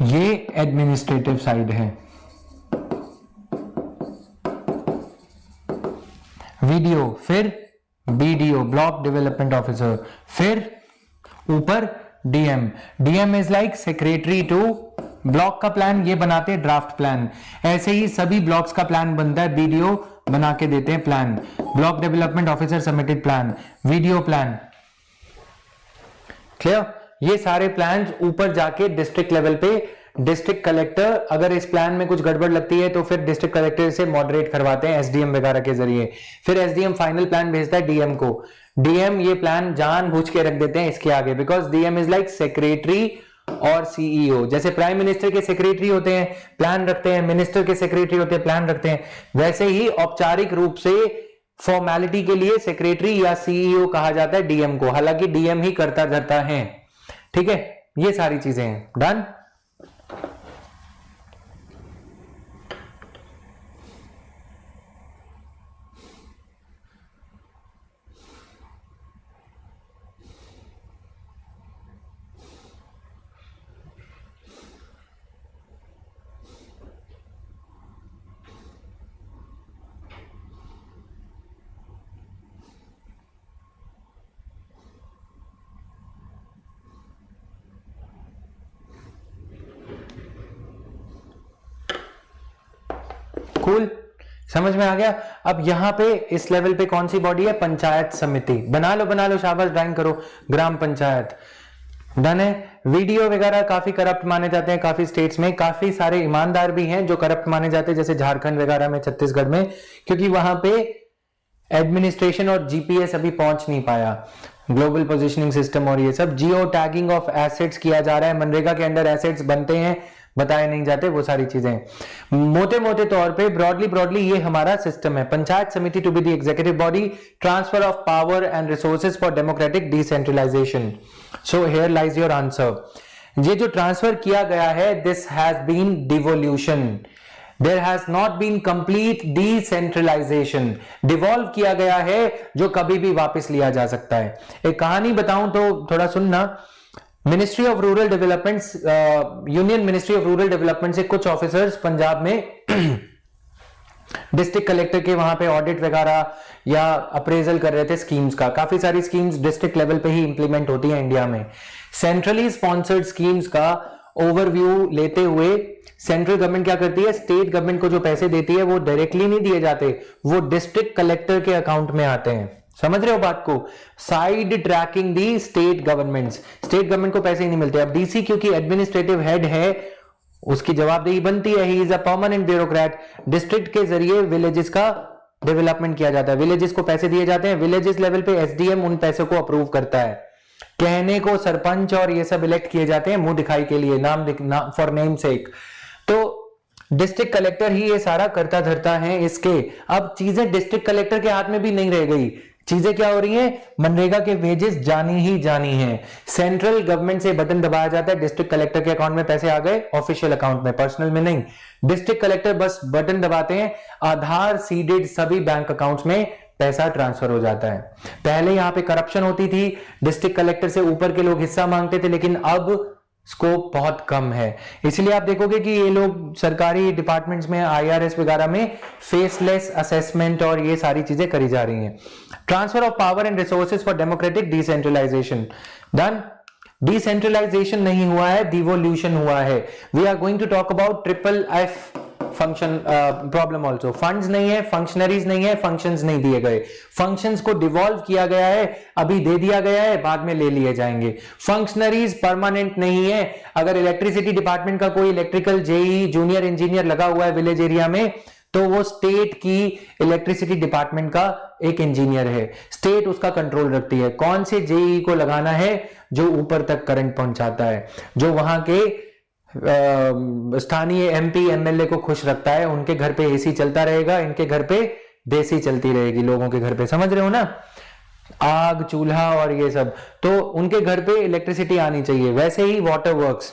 ये एडमिनिस्ट्रेटिव साइड है। वीडीओ, फिर बीडीओ ब्लॉक डेवलपमेंट ऑफिसर, फिर ऊपर DM. DM is like secretary to block का प्लान, ये बनाते हैं ड्राफ्ट प्लान। ऐसे ही सभी ब्लॉक्स का प्लान बनता है, बीडीओ बना के देते हैं plan, block development officer submitted plan, video plan. Clear? ये सारे प्लान ऊपर जाके डिस्ट्रिक्ट लेवल पे डिस्ट्रिक्ट कलेक्टर, अगर इस प्लान में कुछ गड़बड़ लगती है तो फिर डिस्ट्रिक्ट कलेक्टर से मॉडरेट करवाते हैं एसडीएम वगैरह के जरिए। फिर एसडीएम फाइनल प्लान भेजता है डीएम को। डीएम ये प्लान जानबूझ के रख देते हैं इसके आगे, because DM is like secretary और सीईओ। जैसे प्राइम मिनिस्टर के सेक्रेटरी होते हैं, प्लान रखते हैं, मिनिस्टर के सेक्रेटरी होते हैं, प्लान रखते हैं, वैसे ही औपचारिक रूप से फॉर्मेलिटी के लिए सेक्रेटरी या सीईओ कहा जाता है डीएम को, हालांकि डीएम ही करता धरता है। ठीक है, ये सारी चीजें हैं। डन? कूल, समझ में आ गया? अब यहां पे इस लेवल पे कौन सी बॉडी है? पंचायत समिति। बना लो, शाबाश, ड्राइंग करो, ग्राम पंचायत। डन है। वीडियो वगैरह काफी करप्ट माने जाते हैं काफी स्टेट्स में, काफी सारे ईमानदार भी हैं जो करप्ट माने जाते हैं, जैसे झारखंड वगैरह में, छत्तीसगढ़ में, क्योंकि वहां पे एडमिनिस्ट्रेशन और जीपीएस अभी पहुंच नहीं पाया, ग्लोबल पोजिशनिंग सिस्टम और ये सब। जियो टैगिंग ऑफ एसेट्स किया जा रहा है, मनरेगा के अंडर एसेट्स बनते हैं, बताए नहीं जाते, वो सारी चीजें। मोटे मोटे तौर पे ब्रॉडली ये हमारा सिस्टम है। Panchayat samiti to be the executive body, transfer of power and resources for democratic decentralisation. So here lies your answer. ये जो ट्रांसफर किया गया है, this has been devolution, there has not been complete decentralisation. Devolve किया गया है जो कभी भी वापस लिया जा सकता है। एक कहानी बताऊं तो थोड़ा सुनना। Ministry of rural development, union ministry of rural development से कुछ ऑफिसर्स पंजाब में डिस्ट्रिक्ट कलेक्टर के वहां पे ऑडिट वगैरह या अप्रेजल कर रहे थे स्कीम्स का। काफी सारी स्कीम्स डिस्ट्रिक्ट लेवल पे ही इंप्लीमेंट होती है इंडिया में। सेंट्रली स्पॉन्सर्ड स्कीम्स का ओवरव्यू लेते हुए सेंट्रल गवर्नमेंट क्या करती है, स्टेट गवर्नमेंट को जो पैसे देती है वो डायरेक्टली नहीं दिए जाते, वो डिस्ट्रिक्ट कलेक्टर के अकाउंट में आते हैं। समझ रहे हो बात को? Side tracking the state governments, state government को पैसे ही नहीं मिलते। अब डीसी क्योंकि एडमिनिस्ट्रेटिव हेड है, उसकी जवाबदेही बनती है, he is a permanent bureaucrat. District के जरिए विलेजेस का डेवलपमेंट किया जाता है, विलेजेस को पैसे दिए जाते हैं, विलेजेस लेवल पे एसडीएम उन पैसों को अप्रूव करता है। कहने को सरपंच और ये सब इलेक्ट किए जाते हैं मुंह दिखाई के लिए, नाम फॉर नेम सेक। तो डिस्ट्रिक्ट कलेक्टर ही ये सारा करता धरता है इसके। अब चीजें डिस्ट्रिक्ट कलेक्टर के हाथ में भी नहीं रह गई, चीजें क्या हो रही हैं, मनरेगा के वेजेस जानी ही जानी है। सेंट्रल गवर्नमेंट से बटन दबाया जाता है, डिस्ट्रिक्ट कलेक्टर के अकाउंट में पैसे आ गए, ऑफिशियल अकाउंट में, पर्सनल में नहीं। डिस्ट्रिक्ट कलेक्टर बस बटन दबाते हैं, आधार सीडेड सभी बैंक अकाउंट्स में पैसा ट्रांसफर हो जाता है। पहले यहां पे करप्शन होती थी, डिस्ट्रिक्ट कलेक्टर से ऊपर के लोग हिस्सा मांगते थे, लेकिन अब स्कोप बहुत कम है। इसलिए आप देखोगे कि ये लोग सरकारी डिपार्टमेंट्स में, आईआरएस वगैरह में फेसलेस असेसमेंट और ये सारी चीजें करी जा रही हैं। Transfer of power and resources for democratic decentralisation done. Decentralisation नहीं हुआ है, डिवोल्यूशन हुआ है। We are going to talk about triple F function problem also. Funds नहीं है, फंक्शनरीज नहीं है, फंक्शंस नहीं दिए गए, फंक्शंस को डिवॉल्व किया गया है, अभी दे दिया गया है, बाद में ले लिए जाएंगे। फंक्शनरीज परमानेंट नहीं है। अगर इलेक्ट्रिसिटी डिपार्टमेंट का कोई इलेक्ट्रिकल जेई जूनियर इंजीनियर लगा हुआ है विलेज एरिया में, तो वो स्टेट की इलेक्ट्रिसिटी डिपार्टमेंट का एक इंजीनियर है, स्टेट उसका कंट्रोल रखती है। कौन से जेई को लगाना है, जो ऊपर तक करंट पहुंचाता है, जो वहां के स्थानीय एमपी एमएलए को खुश रखता है। उनके घर पे एसी चलता रहेगा, इनके घर पे देसी चलती रहेगी, लोगों के घर पे, समझ रहे हो ना, आग चूल्हा और ये सब। तो उनके घर पे इलेक्ट्रिसिटी आनी चाहिए। वैसे ही वाटर वर्क्स,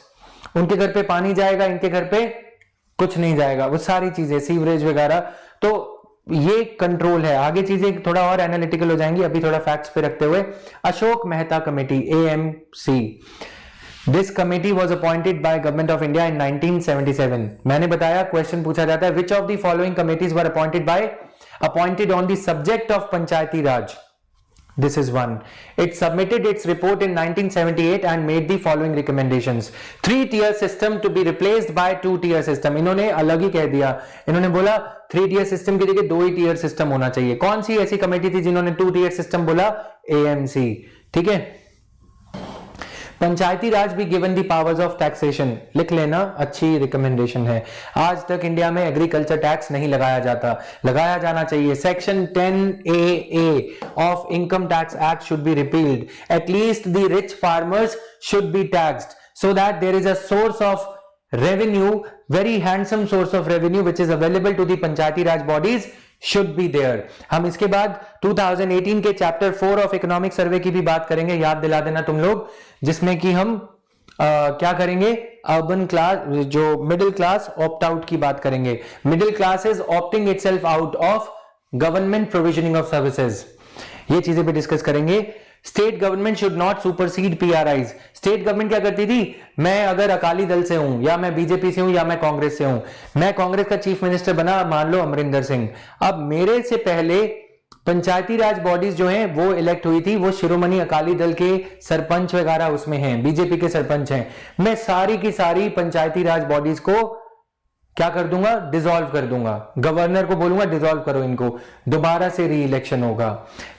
उनके घर पे पानी जाएगा, इनके घर पे कुछ नहीं जाएगा, वो सारी चीजें, सीवरेज वगैरह। तो ये कंट्रोल है। आगे चीजें थोड़ा और एनालिटिकल हो जाएंगी, अभी थोड़ा फैक्ट्स पे रखते हुए। Ashok Mehta committee, AMC, this committee was appointed by government of India in 1977। मैंने बताया, क्वेश्चन पूछा जाता है, which of the following committees were appointed on the subject of Panchayati Raj? This is one. It submitted its report in 1978 and made the following recommendations. 3-tier system to be replaced by 2-tier system. इन्होंने अलग ही कह दिया, इन्होंने बोला 3-tier system की जगह 2-tier system होना चाहिए। कौन सी ऐसी कमेटी थी जिन्होंने 2-tier system बोला? AMC। ठीक है। पंचायती राज भी given the powers of taxation, लिख लेना, अच्छी रिकमेंडेशन है। आज तक इंडिया में एग्रीकल्चर टैक्स नहीं लगाया जाता, लगाया जाना चाहिए। Section 10AA of income tax act should be repealed. At least the rich farmers should be taxed so that there is a source of revenue, very handsome source of revenue which is available to the Panchayati Raj bodies should be there। हम इसके बाद 2018 के chapter 4 of economic survey की भी बात करेंगे, याद दिला देना तुम लोग, जिसमें कि हम क्या करेंगे, अर्बन क्लास, जो मिडिल क्लास ऑप्ट आउट की बात करेंगे। Middle class is opting itself out of government provisioning of services, ये चीजें भी डिस्कस करेंगे। State government should not supersede पीआरआईज। State government क्या करती थी, मैं अगर अकाली दल से हूं, या मैं बीजेपी से हूं, या मैं कांग्रेस से हूं, मैं कांग्रेस का चीफ मिनिस्टर बना, मान लो अमरिंदर सिंह, अब मेरे से पहले पंचायती राज बॉडीज जो हैं वो इलेक्ट हुई थी, वो शिरोमणि अकाली दल के सरपंच वगैरह उसमें हैं, बीजेपी के सरपंच हैं, मैं सारी की सारी पंचायती राज बॉडीज को क्या कर दूंगा, डिसॉल्व कर दूंगा। गवर्नर को बोलूंगा डिसॉल्व करो इनको, दोबारा से री इलेक्शन होगा।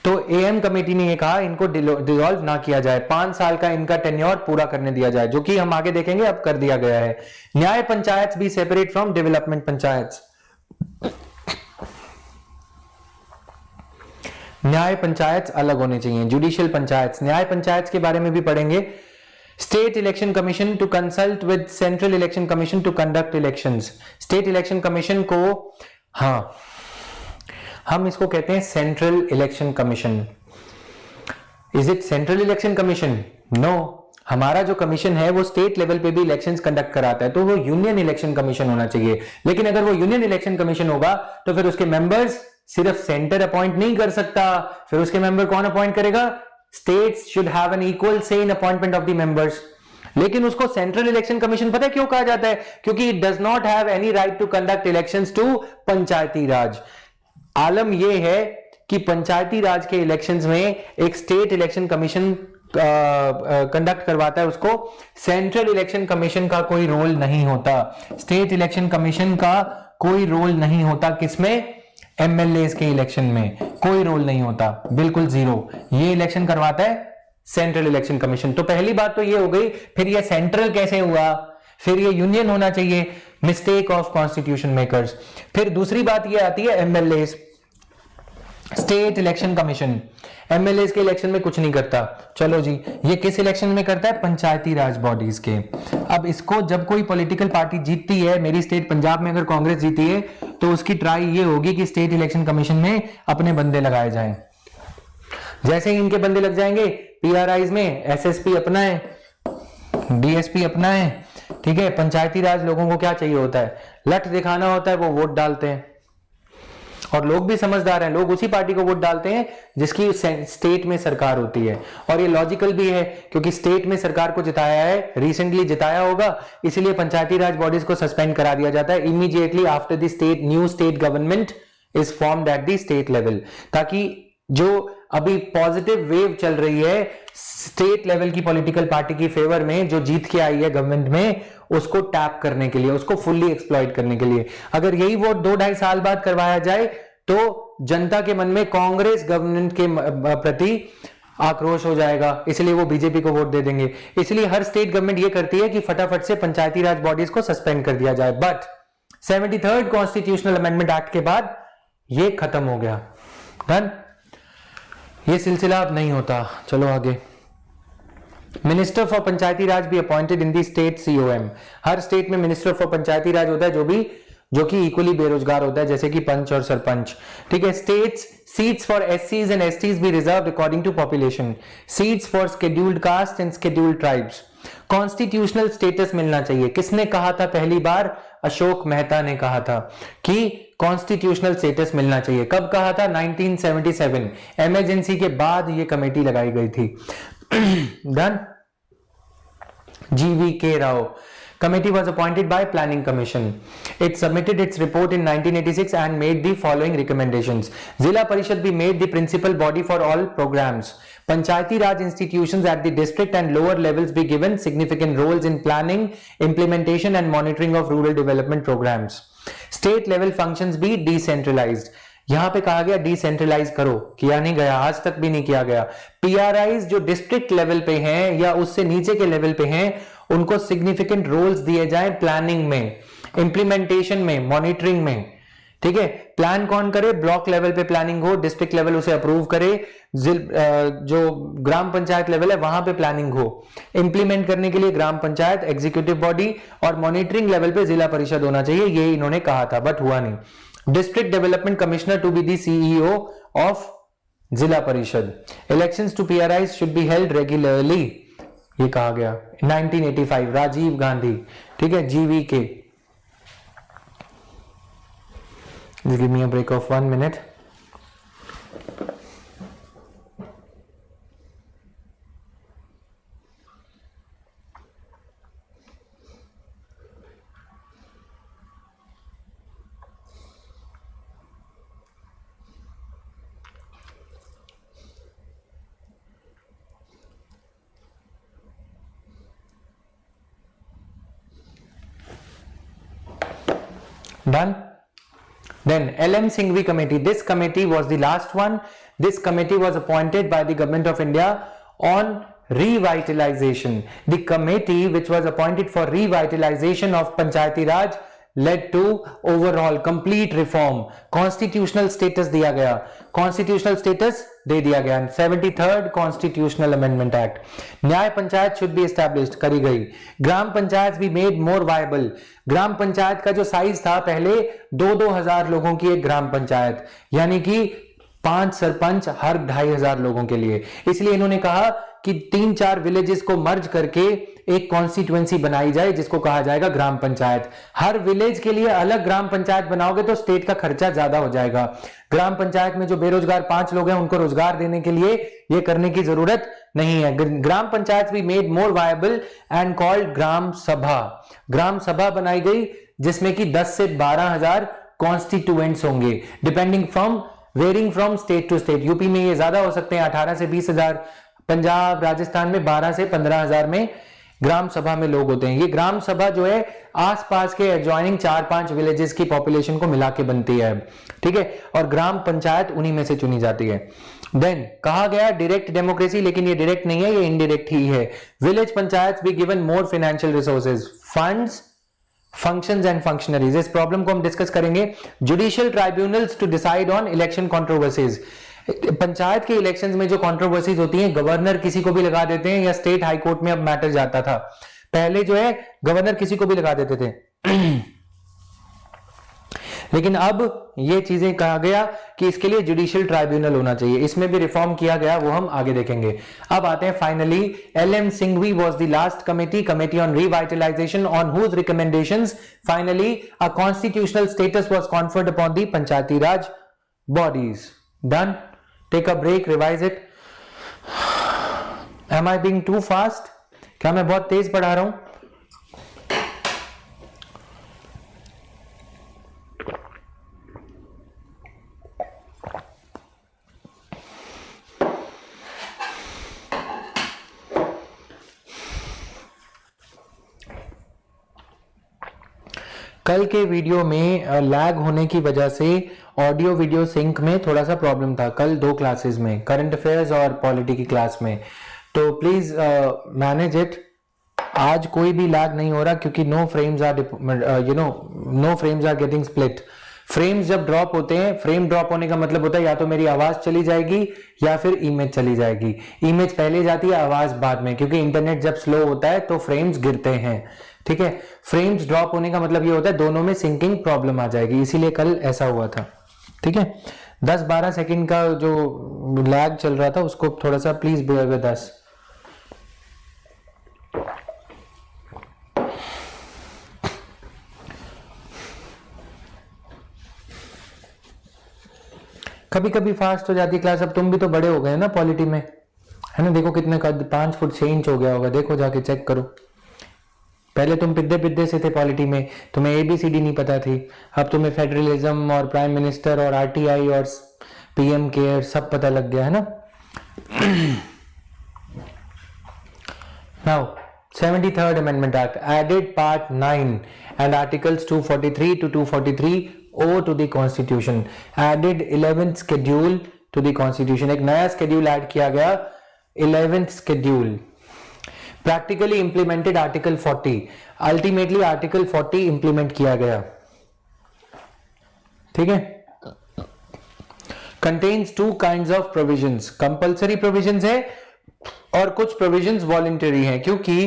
तो एएम कमेटी ने ये कहा इनको डिसॉल्व ना किया जाए, 5 साल का इनका टेन्योर पूरा करने दिया जाए, जो कि हम आगे देखेंगे अब कर दिया गया है। न्याय पंचायत भी सेपरेट फ्रॉम डेवलपमेंट पंचायत। न्याय पंचायत अलग होने चाहिए, जुडिशियल पंचायत। न्याय पंचायत के बारे में भी पढ़ेंगे। State election commission to consult with central election commission to conduct elections. State election commission को, हाँ, हम इसको कहते हैं central election commission. Is it central election commission? No, हमारा जो कमीशन है वो स्टेट लेवल पे भी इलेक्शंस कंडक्ट कराता है, तो वो यूनियन इलेक्शन कमीशन होना चाहिए। लेकिन अगर वो यूनियन इलेक्शन कमीशन होगा तो फिर उसके मेंबर्स सिर्फ सेंटर अपॉइंट नहीं कर सकता, फिर उसके मेंबर कौन अपॉइंट करेगा? States should have an equal say in appointment of the members. लेकिन उसको सेंट्रल इलेक्शन कमीशन पता है क्यों कहा जाता है? क्योंकि it does not have any right to conduct elections to Panchayati Raj. आलम यह है कि पंचायती राज के इलेक्शंस में एक स्टेट इलेक्शन कमीशन कंडक्ट करवाता है, उसको सेंट्रल इलेक्शन कमीशन का कोई रोल नहीं होता। स्टेट इलेक्शन कमीशन का कोई रोल नहीं होता किसमें? एमएलए के इलेक्शन में कोई रोल नहीं होता, बिल्कुल जीरो। ये इलेक्शन करवाता है सेंट्रल इलेक्शन कमीशन। तो पहली बात तो ये हो गई। फिर ये सेंट्रल कैसे हुआ? फिर ये यूनियन होना चाहिए, मिस्टेक ऑफ कॉन्स्टिट्यूशन मेकर्स। फिर दूसरी बात ये आती है MLA, state election commission MLA के इलेक्शन में कुछ नहीं करता। चलो जी, ये किस इलेक्शन में करता है? पंचायती राज बॉडीज के। अब इसको जब कोई पॉलिटिकल पार्टी जीतती है, मेरी स्टेट पंजाब में अगर कांग्रेस जीती है तो उसकी ट्राई ये होगी कि स्टेट इलेक्शन कमीशन में अपने बंदे लगाए जाएं। जैसे ही इनके बंदे लग जाएंगे, पीआरआईज में एसएसपी अपना है, डीएसपी अपना है, ठीक है। पंचायती राज लोगों को क्या चाहिए होता है? लठ दिखाना होता है, वो वोट डालते हैं। और लोग भी समझदार हैं, लोग उसी पार्टी को वोट डालते हैं जिसकी स्टेट में सरकार होती है। और ये लॉजिकल भी है क्योंकि स्टेट में सरकार को जिताया है, रिसेंटली जिताया होगा, इसीलिए पंचायती राज बॉडीज को सस्पेंड करा दिया जाता है immediately after the state new state government is formed at the state level, ताकि जो अभी पॉजिटिव वेव चल रही है स्टेट लेवल की पॉलिटिकल पार्टी की फेवर में, जो जीत के आई है गवर्नमेंट में, उसको टैप करने के लिए, उसको फुल्ली एक्सप्लॉइट करने के लिए। अगर यही वोट 2-2.5 साल बाद करवाया जाए तो जनता के मन में कांग्रेस गवर्नमेंट के प्रति आक्रोश हो जाएगा, इसलिए वो बीजेपी को वोट दे देंगे। इसलिए हर स्टेट गवर्नमेंट ये करती है कि फटाफट से पंचायती राज बॉडीज को सस्पेंड कर दिया जाए। But 73rd constitutional amendment act के बाद ये खत्म हो गया। डन, ये सिलसिला अब नहीं होता। चलो आगे। मिनिस्टर फॉर पंचायती राज भी appointed in the state COM. Her state में मिनिस्टर फॉर पंचायती राज होता है जो कि इक्वली बेरोजगार होता है, जैसे कि पंच और सरपंच, ठीक है। स्टेट्स सीट्स फॉर एससीज and STs be reserved according to population. Seats for scheduled caste and scheduled tribes. Constitutional status मिलना चाहिए। किसने कहा था पहली बार? अशोक मेहता ने कहा था कि कॉन्स्टिट्यूशनल स्टेटस मिलना चाहिए। कब कहा था? 1977। इमरजेंसी के बाद ये कमेटी लगाई गई थी। Done. GVK Rao committee was appointed by planning commission. It submitted its report in 1986 and made the following recommendations. Zilla Parishad be made the principal body for all programs. Panchayati Raj institutions at the district and lower levels be given significant roles in planning, implementation and monitoring of rural development programs. State level functions be decentralized. यहां पे कहा गया decentralise करो, किया नहीं गया, आज तक भी नहीं किया गया। पीआरआईज जो डिस्ट्रिक्ट लेवल पे हैं या उससे नीचे के लेवल पे हैं, उनको सिग्निफिकेंट रोल्स दिए जाएं प्लानिंग में, इंप्लीमेंटेशन में, मॉनिटरिंग में, ठीक है। प्लान कौन करे? ब्लॉक लेवल पे प्लानिंग हो, डिस्ट्रिक्ट लेवल उसे अप्रूव करे, जो ग्राम पंचायत लेवल है वहां पे प्लानिंग हो, इंप्लीमेंट करने के लिए ग्राम पंचायत एग्जीक्यूटिव बॉडी, और मॉनिटरिंग लेवल पे जिला परिषद होना चाहिए। ये इन्होंने कहा था बट हुआ नहीं। District Development Commissioner to be the CEO of जिला परिषद। Elections to PRIs should be held regularly, ये कहा गया 1985 राजीव गांधी, ठीक है। GVK। Give me a break of 1 minute. Done. Then LM Singhvi committee. This committee was the last one. This committee was appointed by the government of India on revitalization. The committee which was appointed for revitalization of Panchayati Raj led to overall complete reform. Constitutional status दिया गया, constitutional status दे दिया गया। 73rd Constitutional Amendment Act. न्याय panchayat should be established, करी गई। ग्राम पंचायत भी made more viable. ग्राम पंचायत का जो साइज था पहले 2-2 हजार लोगों की एक ग्राम पंचायत, यानी कि 5 सरपंच हर 2,500 लोगों के लिए। इसलिए इन्होंने कहा कि 3-4 विलेजेस को मर्ज करके एक कॉन्स्टिट्यूएंसी बनाई जाए जिसको कहा जाएगा ग्राम पंचायत। हर विलेज के लिए अलग ग्राम पंचायत बनाओगे तो स्टेट का खर्चा ज्यादा हो जाएगा। ग्राम पंचायत में जो बेरोजगार 5 लोग हैं उनको रोजगार देने के लिए ये करने की जरूरत नहीं है। ग्राम पंचायत भी made more viable and called gram sabha. Gram सभा बनाई गई जिसमें कि 10 से 12,000 कॉन्स्टिट्यूएंट्स होंगे, depending from varying from state to state. UP में ये ज्यादा हो सकते हैं 18 से 20,000, पंजाब राजस्थान में 12 से 15,000 में ग्राम सभा में लोग होते हैं। ये ग्राम सभा जो है आसपास के एडजॉइनिंग 4-5 विलेजेस की पॉपुलेशन को मिला के बनती है, ठीक है, और ग्राम पंचायत उन्हीं में से चुनी जाती है। देन कहा गया डायरेक्ट डेमोक्रेसी, लेकिन ये डायरेक्ट नहीं है, ये इनडायरेक्ट ही है। Village panchayat be given more financial resources, funds, functions and functionaries. इस प्रॉब्लम को हम डिस्कस करेंगे। Judicial tribunals to decide on election controversies. Panchayat के इलेक्शंस में जो कंट्रोवर्सीज होती हैं, गवर्नर किसी को भी लगा देते हैं या स्टेट हाई कोर्ट में अब मैटर जाता था। पहले जो है गवर्नर किसी को भी लगा देते थे लेकिन अब ये चीजें कहा गया कि इसके लिए जुडिशियल ट्राइब्यूनल होना चाहिए। इसमें भी रिफॉर्म किया गया, वो हम आगे देखेंगे। अब आते हैं finally, LM Singhvi was the last committee on revitalization on whose recommendations finally a constitutional status was conferred upon the Panchayati Raj bodies. Done. Take a break, revise it. Am I being too fast? क्या मैं बहुत तेज पढ़ा रहा हूं? कल के video में lag होने की वजह से ऑडियो वीडियो सिंक में थोड़ा सा प्रॉब्लम था कल 2 क्लासेस में, करंट अफेयर्स और पॉलिटी की क्लास में, तो प्लीज मैनेज इट। आज कोई भी लैग नहीं हो रहा क्योंकि no frames are getting split. Frames जब ड्रॉप होते हैं, फ्रेम ड्रॉप होने का मतलब होता है या तो मेरी आवाज चली जाएगी या फिर इमेज चली जाएगी। इमेज पहले जाती है, आवाज बाद में, क्योंकि इंटरनेट जब स्लो होता है तो फ्रेम्स गिरते हैं, ठीक है। फ्रेम्स ड्रॉप होने का मतलब ये होता है दोनों में सिंकिंग प्रॉब्लम आ जाएगी, इसीलिए कल ऐसा हुआ था, ठीक है। 10-12 सेकंड का जो लैग चल रहा था उसको थोड़ा सा प्लीज बेयर विद अस। कभी कभी फास्ट हो जाती क्लास। अब तुम भी तो बड़े हो गए ना पॉलिटी में, है ना। देखो कितने कद 5 फुट 6 इंच हो गया होगा, देखो जाके चेक करो। पहले तुम पिद्दे से थे पॉलिटी में, तुम्हें ABCD नहीं पता थी। अब तुम्हें फेडरलिज्म और प्राइम मिनिस्टर और RTI और PM केयर सब पता लग गया, है ना। Now 73rd Amendment Act added Part 9 and Articles 243 to 243O to the Constitution, added 11th Schedule to the Constitution। एक नया schedule ऐड किया गया, 11th Schedule। Practically implemented Article 40, ultimately Article 40 implement किया गया, ठीक है। Contains 2 kinds of provisions, compulsory provisions है और कुछ प्रोविजंस वॉलंटरी हैं, क्योंकि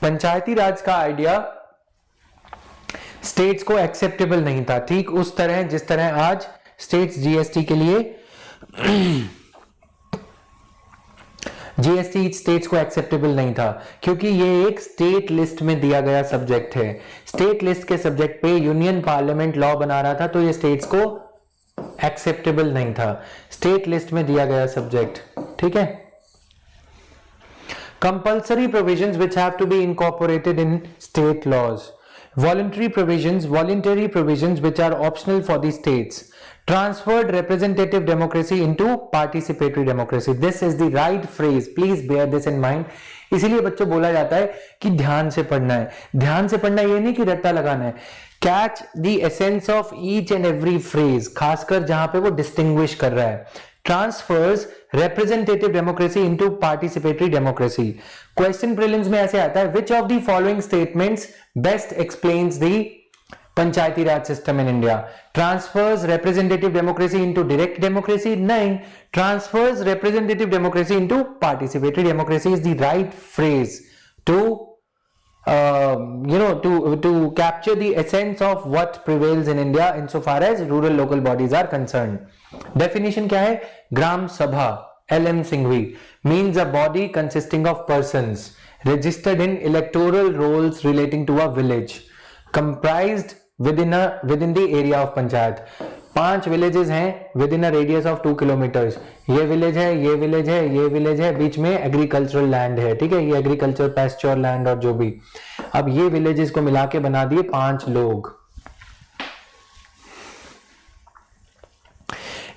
पंचायती राज का आइडिया स्टेट्स को एक्सेप्टेबल नहीं था, ठीक उस तरह जिस तरह आज स्टेट्स GST के लिए GST स्टेट्स को एक्सेप्टेबल नहीं था, क्योंकि ये एक स्टेट लिस्ट में दिया गया सब्जेक्ट है। स्टेट लिस्ट के सब्जेक्ट पे यूनियन पार्लियामेंट लॉ बना रहा था, तो ये स्टेट्स को एक्सेप्टेबल नहीं था, स्टेट लिस्ट में दिया गया सब्जेक्ट, ठीक है। Compulsory provisions which have to be incorporated in state laws, voluntary provisions which are optional for the states, transferred representative democracy into participatory democracy. This is the right phrase, please bear this in mind। इसीलिए बच्चों बोला जाता है कि ध्यान से पढ़ना है। ध्यान से पढ़ना ये नहीं कि रट्टा लगाना है। Catch the essence of each and every phrase, खासकर जहां पे वो डिस्टिंग्विश कर रहा है। Transfers representative democracy into participatory democracy। Question prelims में ऐसे आता है, which of the following statements best explains the Panchayati Raj system in India? Transfers representative democracy into direct democracy? नहीं, transfers representative democracy into participatory democracy is the right phrase to to capture the essence of what prevails in India insofar as rural local bodies are concerned। Definition क्या है? ग्राम सभा LM Singhvi means a body consisting of persons registered in electoral rolls relating to a village comprised within the area of panchayat. 5 villages हैं within a radius of 2 kilometers. ये village है, ये village है, ये village है, बीच में agricultural land है, ठीक है, ये एग्रीकल्चर पैस्चर लैंड और जो भी। अब ये विलेजेस को मिला के बना दिए 5 लोग।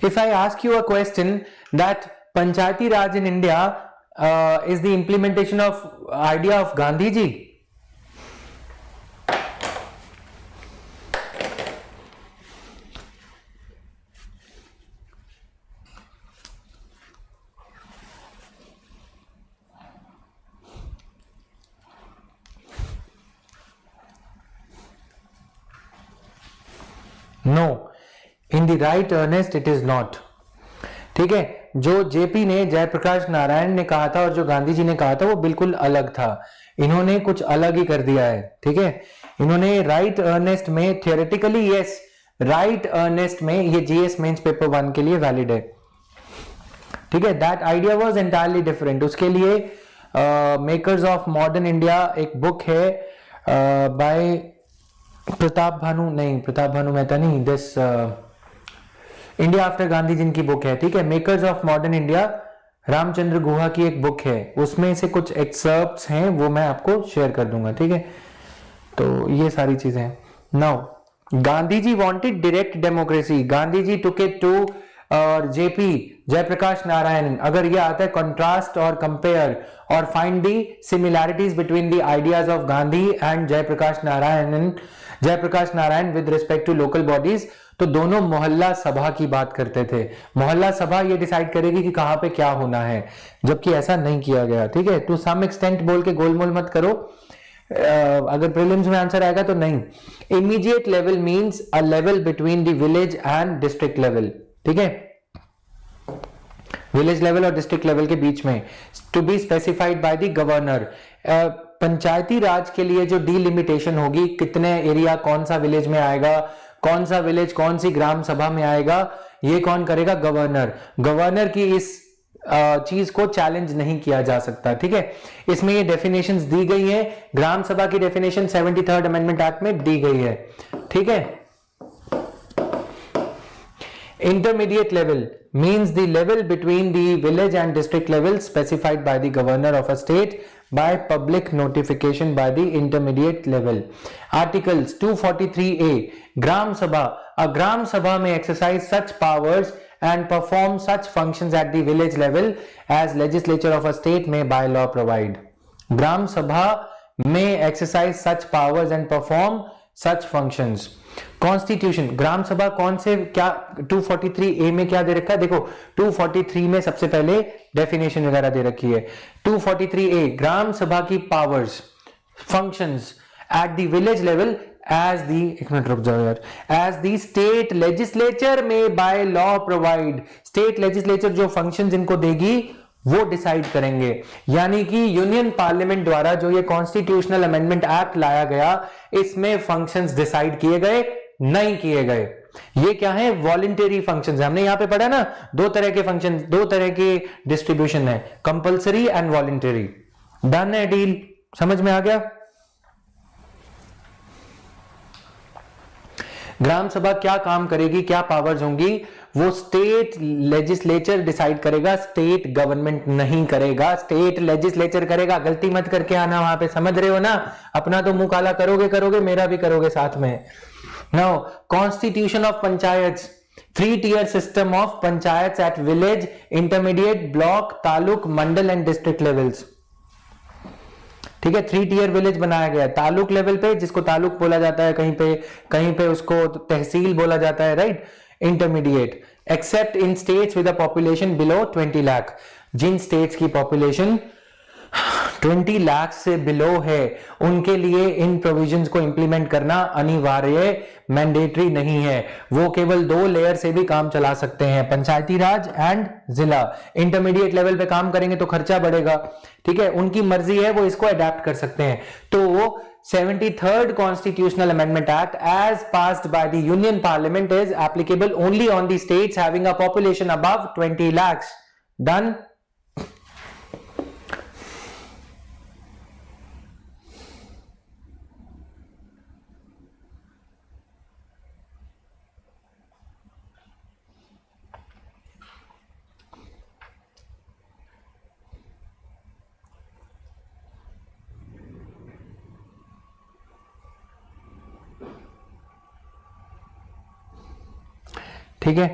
If I ask you a question that Panchayati Raj in India is the implementation of idea of Gandhi ji, no, in the right earnest it is not। ठीक है, जो जेपी ने, जयप्रकाश नारायण ने कहा था और जो गांधी जी ने कहा था वो बिल्कुल अलग था। इन्होंने कुछ अलग ही कर दिया है। ठीक है, इन्होंने राइट अर्नेस्ट में थियोरेटिकली, यस, राइट अर्नेस्ट में ये जीएस मेंस पेपर 1 के लिए वैलिड है। ठीक है, that idea was entirely different. उसके लिए मेकर्स ऑफ मॉडर्न इंडिया एक बुक है बाय प्रताप भानु मेहता नहीं, दिस इंडिया आफ्टर गांधी जिनकी बुक है। ठीक है, makers of modern India, Ramachandra Guha की एक बुक है, उसमें से कुछ एक्सर्प्ट्स हैं, वो मैं आपको शेयर कर दूंगा। ठीक है, तो ये सारी चीजें हैं। Now Gandhi ji wanted direct democracy, Gandhi ji took it to और जेपी, जयप्रकाश नारायण। अगर ये आता है कंट्रास्ट और कंपेयर और find the similarities between the ideas of Gandhi and Jayaprakash Narayan with respect to local bodies, तो दोनों मोहल्ला सभा की बात करते थे। मोहल्ला सभा ये डिसाइड करेगी कि कहां पे क्या होना है, जबकि ऐसा नहीं किया गया। ठीक है, टू सम एक्सटेंट बोल के गोलमोल मत करो, अगर प्रीलिम्स में आंसर आएगा तो नहीं। Immediate level means a level between the village and district level. ठीक है, विलेज लेवल और डिस्ट्रिक्ट लेवल के बीच में, to be specified by the governor. Panchayati Raj के लिए जो डीलिमिटेशन होगी, कितने एरिया कौन सा विलेज में आएगा, कौन सा विलेज कौन सी ग्राम सभा में आएगा, ये कौन करेगा? गवर्नर। गवर्नर की इस चीज को चैलेंज नहीं किया जा सकता। ठीक है, इसमें ये डेफिनेशंस दी गई है, ग्राम सभा की डेफिनेशन 73rd अमेंडमेंट एक्ट में दी गई है। ठीक है, intermediate level means the level between the village and district level specified by the governor of a state by public notification by the intermediate level. Articles 243A, gram sabha, a gram sabha may exercise such powers and perform such functions at the village level as legislature of a state may by law provide. gram sabha may exercise such powers and perform such functions. Constitution, gram sabha कौन से, क्या 243A में क्या दे रखा है? देखो 243 में सबसे पहले डेफिनेशन वगैरह दे रखी है। 243A, ग्राम सभा की powers, functions at the village level as the, एक मिनट रुक जाओ यार, एज दी स्टेट लेजिस्लेचर में by law provide. State legislature जो फंक्शंस इनको देगी वो डिसाइड करेंगे। यानी कि यूनियन पार्लियामेंट द्वारा जो ये कॉन्स्टिट्यूशनल अमेंडमेंट एक्ट लाया गया, इसमें फंक्शंस डिसाइड किए गए नहीं किए गए। ये क्या है? वॉलंटरी फंक्शंस है। हमने यहां पे पढ़ा ना, दो तरह के फंक्शन, दो तरह के डिस्ट्रीब्यूशन है, कंपल्सरी एंड वॉलंटरी। डन है डील? समझ में आ गया? ग्राम सभा क्या काम करेगी, क्या पावर्स होंगी, वो स्टेट लेजिस्लेचर डिसाइड करेगा, स्टेट गवर्नमेंट नहीं करेगा, स्टेट लेजिस्लेचर करेगा। गलती मत करके आना वहां पे, समझ रहे हो ना? अपना तो मुंह काला करोगे, मेरा भी करोगे साथ में। Now constitution of panchayat, 3-tier system of panchayat at village, intermediate, block, taluk, Mandal and district levels. ठीक है, 3-tier विलेज बनाया गया है। तालुक लेवल पे, जिसको तालुक बोला जाता है, कहीं पे उसको तहसील बोला जाता है, right? Intermediate, except in states with a population below 20 lakh. जिन स्टेट्स की पॉपुलेशन 20 लाख से बिलो है, उनके लिए इन प्रोविजंस को इंप्लीमेंट करना अनिवार्य, मैंडेटरी नहीं है। वो केवल 2 लेयर से भी काम चला सकते हैं, पंचायती राज एंड जिला। इंटरमीडिएट लेवल पे काम करेंगे तो खर्चा बढ़ेगा। ठीक है, उनकी मर्जी है, वो इसको अडेप्ट कर सकते हैं। तो 73rd Constitutional Amendment Act as passed by the Union Parliament is applicable only on the states having a population above 20 lakhs. Done? ठीक है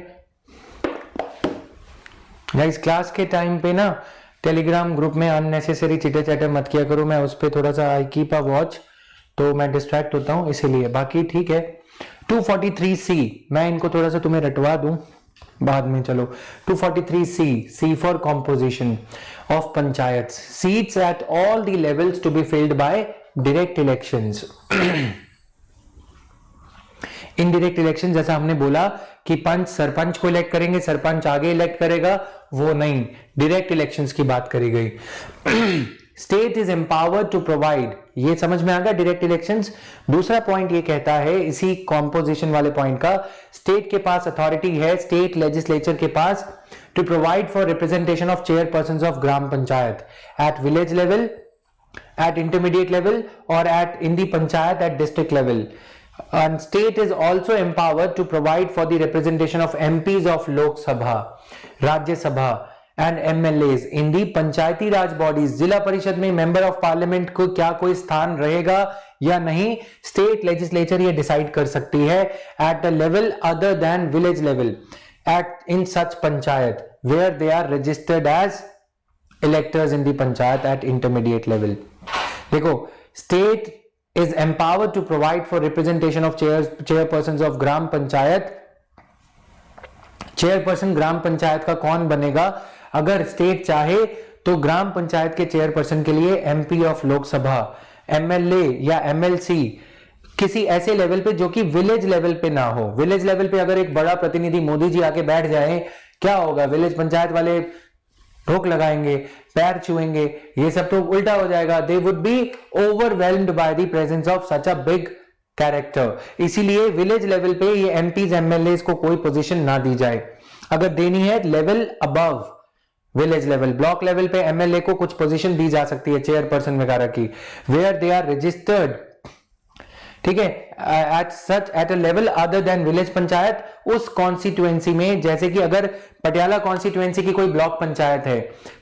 गाइस, क्लास के टाइम पे ना टेलीग्राम ग्रुप में अननेसेसरी चिटर चैटर मत किया करो, मैं उस पर थोड़ा सा आई कीप अ वॉच, तो मैं डिस्ट्रैक्ट होता हूं इसीलिए। बाकी ठीक है। 243C, मैं इनको थोड़ा सा तुम्हें रटवा दूं बाद में। चलो 243C, C for composition of panchayat, seats at all the levels to be filled by direct elections. Indirect election, जैसा हमने बोला कि पंच सरपंच को इलेक्ट करेंगे, सरपंच आगे इलेक्ट करेगा, वो नहीं, डायरेक्ट इलेक्शंस की बात करी गई। State is empowered to provide, ये समझ में आ गया डायरेक्ट इलेक्शंस। दूसरा पॉइंट ये कहता है इसी कॉम्पोजिशन वाले पॉइंट का, स्टेट के पास अथॉरिटी है, स्टेट लेजिस्लेचर के पास, to provide for representation of chairpersons of gram panchayat at village level, at intermediate level, or at in the panchayat at district level. And state is also empowered to provide for the representation of MPs of Lok Sabha, Rajya Sabha and MLAs in the Panchayati Raj bodies. जिला परिषद में member of parliament को क्या कोई स्थान रहेगा या नहीं, स्टेट लेजिस्लेचर ये डिसाइड कर सकती है at a level other than village level, at in such panchayat where they are registered as electors in the panchayat at intermediate level. देखो, state is empowered to provide for representation of chairpersons of gram panchayat. Chairperson gram panchayat का कौन बनेगा? अगर state चाहे तो ग्राम पंचायत के chairperson के लिए एमपी ऑफ लोकसभा, एमएलए या एमएलसी किसी ऐसे लेवल पे जो कि विलेज लेवल पे ना हो। विलेज लेवल पे अगर एक बड़ा प्रतिनिधि मोदी जी आके बैठ जाए, क्या होगा? विलेज पंचायत वाले रोक लगाएंगे, पैर छुएंगे, ये सब तो उल्टा हो जाएगा। They would be overwhelmed by the presence of such a big character. इसीलिए विलेज लेवल पे ये एमपीज एमएलए को कोई पोजीशन ना दी जाए। अगर देनी है level above village level, block level पे एमएलए को कुछ पोजीशन दी जा सकती है चेयरपर्सन वगैरह की, वेयर दे आर रजिस्टर्ड, ठीक है, at a level other than village panchayat, उस कॉन्स्टिट्यूएंसी में। जैसे कि अगर पटियाला कॉन्स्टिट्यूएंसी की कोई ब्लॉक पंचायत है,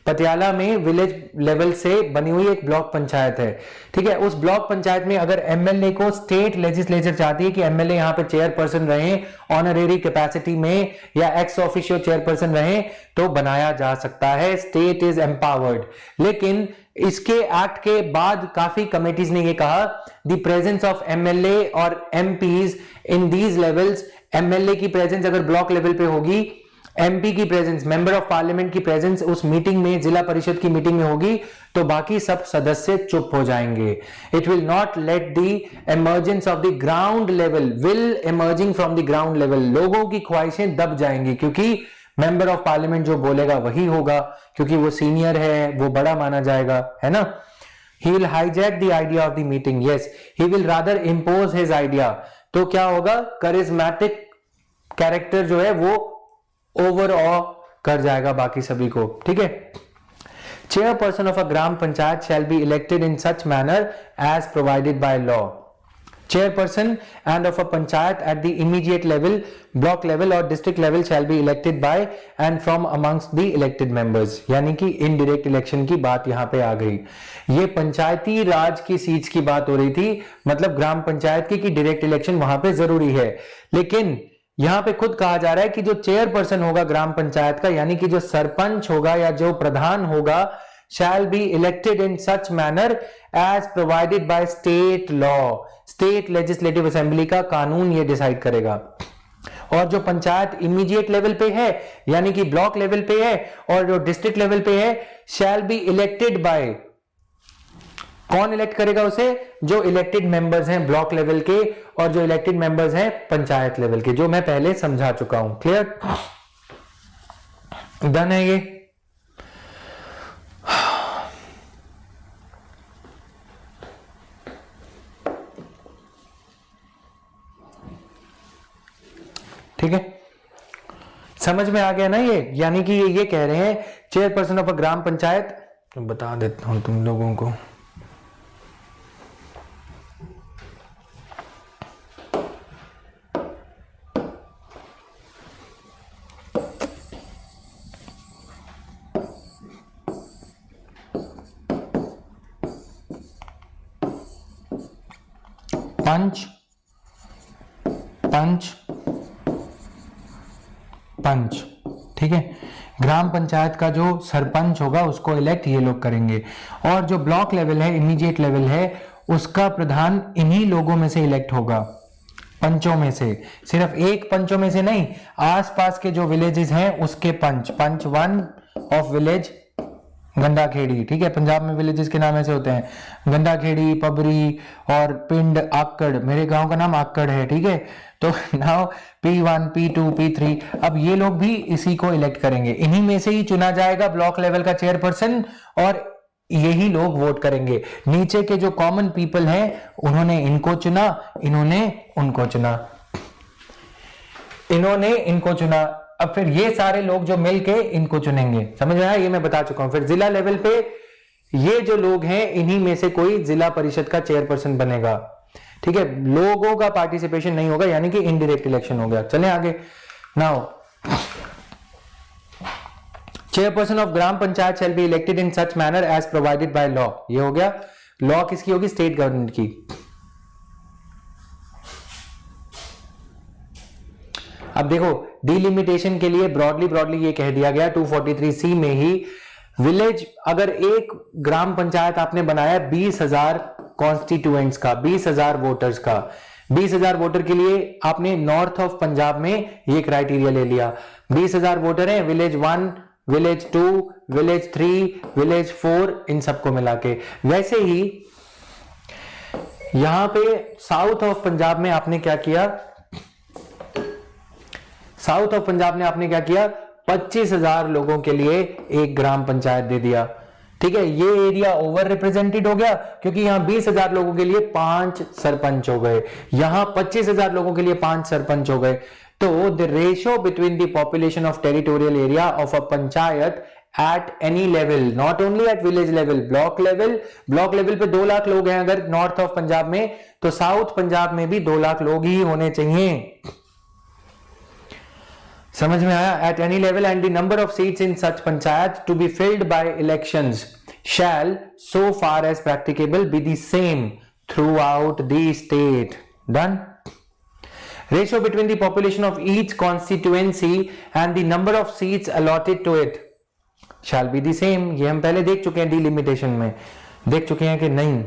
पटियाला में विलेज लेवल से बनी हुई एक ब्लॉक पंचायत है, ठीक है, उस ब्लॉक पंचायत में अगर एमएलए को स्टेट लेजिस्लेचर चाहती है कि एमएलए यहां पे चेयरपर्सन रहे ऑनरेरी कैपेसिटी में या एक्स ऑफिशियो चेयरपर्सन रहे, तो बनाया जा सकता है। State is empowered. लेकिन इसके एक्ट के बाद काफी कमेटीज ने ये कहा, द प्रेजेंस ऑफ एमएलए और MPs in these levels, MLA की प्रेजेंस अगर ब्लॉक लेवल पे होगी, एमपी की प्रेजेंस, मेंबर ऑफ पार्लियामेंट की प्रेजेंस उस मीटिंग में, जिला परिषद की मीटिंग में होगी, तो बाकी सब सदस्य चुप हो जाएंगे। It will not let the emergence of the ground level, will emerging from the ground level, लोगों की ख्वाहिशें दब जाएंगी, क्योंकि मेंबर ऑफ पार्लियामेंट जो बोलेगा वही होगा, क्योंकि वो सीनियर है, वो बड़ा माना जाएगा, है ना। He will hijack the idea of the meeting. Yes, he will rather impose his idea. तो क्या होगा? charismatic कैरेक्टर जो है वो ओवरऑल कर जाएगा बाकी सभी को, ठीक है। Chairperson of a gram panchayat shall be elected in such manner as provided by law. Chairperson and of a panchayat at the immediate level, block level or district level shall be elected by and from amongst the elected members। यानी कि indirect election की बात यहां पे आ गई। ये पंचायती राज की seats की बात हो रही थी, मतलब ग्राम पंचायत की, कि डायरेक्ट इलेक्शन वहां पे जरूरी है। लेकिन यहां पे खुद कहा जा रहा है कि जो चेयरपर्सन होगा ग्राम पंचायत का, यानी कि जो सरपंच होगा या जो प्रधान होगा, shall be elected in such manner as provided by state law। State legislative assembly का कानून ये डिसाइड करेगा। और जो पंचायत इमीडिएट लेवल पे है, यानी कि ब्लॉक लेवल पे है, और जो डिस्ट्रिक्ट लेवल पे है, शैल बी इलेक्टेड बाय, कौन इलेक्ट करेगा उसे? जो इलेक्टेड मेंबर्स हैं ब्लॉक लेवल के और जो इलेक्टेड मेंबर्स हैं पंचायत लेवल के, जो मैं पहले समझा चुका हूं। क्लियर? डन है ये? ठीक है, समझ में आ गया ना ये? यानी कि ये कह रहे हैं chairperson of a gram panchayat, तो बता देता हूं तुम लोगों को। पंच पंच, ठीक है। ग्राम पंचायत का जो सरपंच होगा उसको इलेक्ट ये लोग करेंगे, और जो ब्लॉक लेवल है, इमीडिएट लेवल है, उसका प्रधान इन्हीं लोगों में से इलेक्ट होगा, पंचों में से। सिर्फ एक पंचों में से नहीं, आसपास के जो विलेजेस हैं उसके पंच, पंच वन ऑफ विलेज गंडाखेड़ी, ठीक है। पंजाब में विलेजेस के नाम ऐसे होते हैं, गंडाखेड़ी, पबरी और पिंड आक्कड़। मेरे गांव का नाम आक्कड़ है, ठीक है। तो नाउ P1, P2, P3, अब ये लोग भी इसी को इलेक्ट करेंगे, इन्हीं में से ही चुना जाएगा ब्लॉक लेवल का चेयरपर्सन, और यही लोग वोट करेंगे। नीचे के जो कॉमन पीपल हैं उन्होंने इनको चुना, इन्होंने उनको चुना, इन्होंने इनको चुना। अब फिर ये सारे लोग जो मिलके इनको चुनेंगे, समझ में आया? ये मैं बता चुका हूं। फिर जिला लेवल पे ये जो लोग हैं इन्हीं में से कोई जिला परिषद का चेयरपर्सन बनेगा, ठीक है। लोगों का पार्टिसिपेशन नहीं होगा, यानी कि इनडायरेक्ट इलेक्शन हो गया। चलें आगे। Now chairperson of gram panchayat shall be elected in such manner as provided by law. ये हो गया, लॉ किसकी होगी? स्टेट गवर्नमेंट की। अब देखो, डिलिमिटेशन के लिए ब्रॉडली ये कह दिया गया 243C में ही, विलेज अगर एक ग्राम पंचायत आपने बनाया 20,000 कॉन्स्टिट्यूएंट्स का, 20,000 वोटर्स का, 20,000 वोटर के लिए आपने नॉर्थ ऑफ पंजाब में ये क्राइटेरिया ले लिया। 20,000 वोटर हैं, विलेज 1, विलेज 2, विलेज 3, विलेज 4, इन सबको मिला के। वैसे ही यहां पे साउथ ऑफ पंजाब में आपने क्या किया? साउथ ऑफ पंजाब ने आपने क्या किया? 25,000 लोगों के लिए एक ग्राम पंचायत दे दिया, ठीक है। ये एरिया ओवर रिप्रेजेंटेड हो गया, क्योंकि यहां 20,000 लोगों के लिए 5 सरपंच हो गए, यहां 25,000 लोगों के लिए 5 सरपंच हो गए। तो the ratio between the population of territorial area of a panchayat eight any level, not only eight village level, block level पे 2 लाख लोग हैं अगर नॉर्थ ऑफ पंजाब में, तो साउथ पंजाब में भी 2 लाख लोग ही होने चाहिए। समझ में आया? At any level and the number of seats in such panchayat to be filled by elections shall so far as practicable be the same throughout the state. Done. Ratio between the population of each constituency and the number of seats allotted to it shall be the same. ये हम पहले देख चुके हैं, delimitation में देख चुके हैं कि नहीं।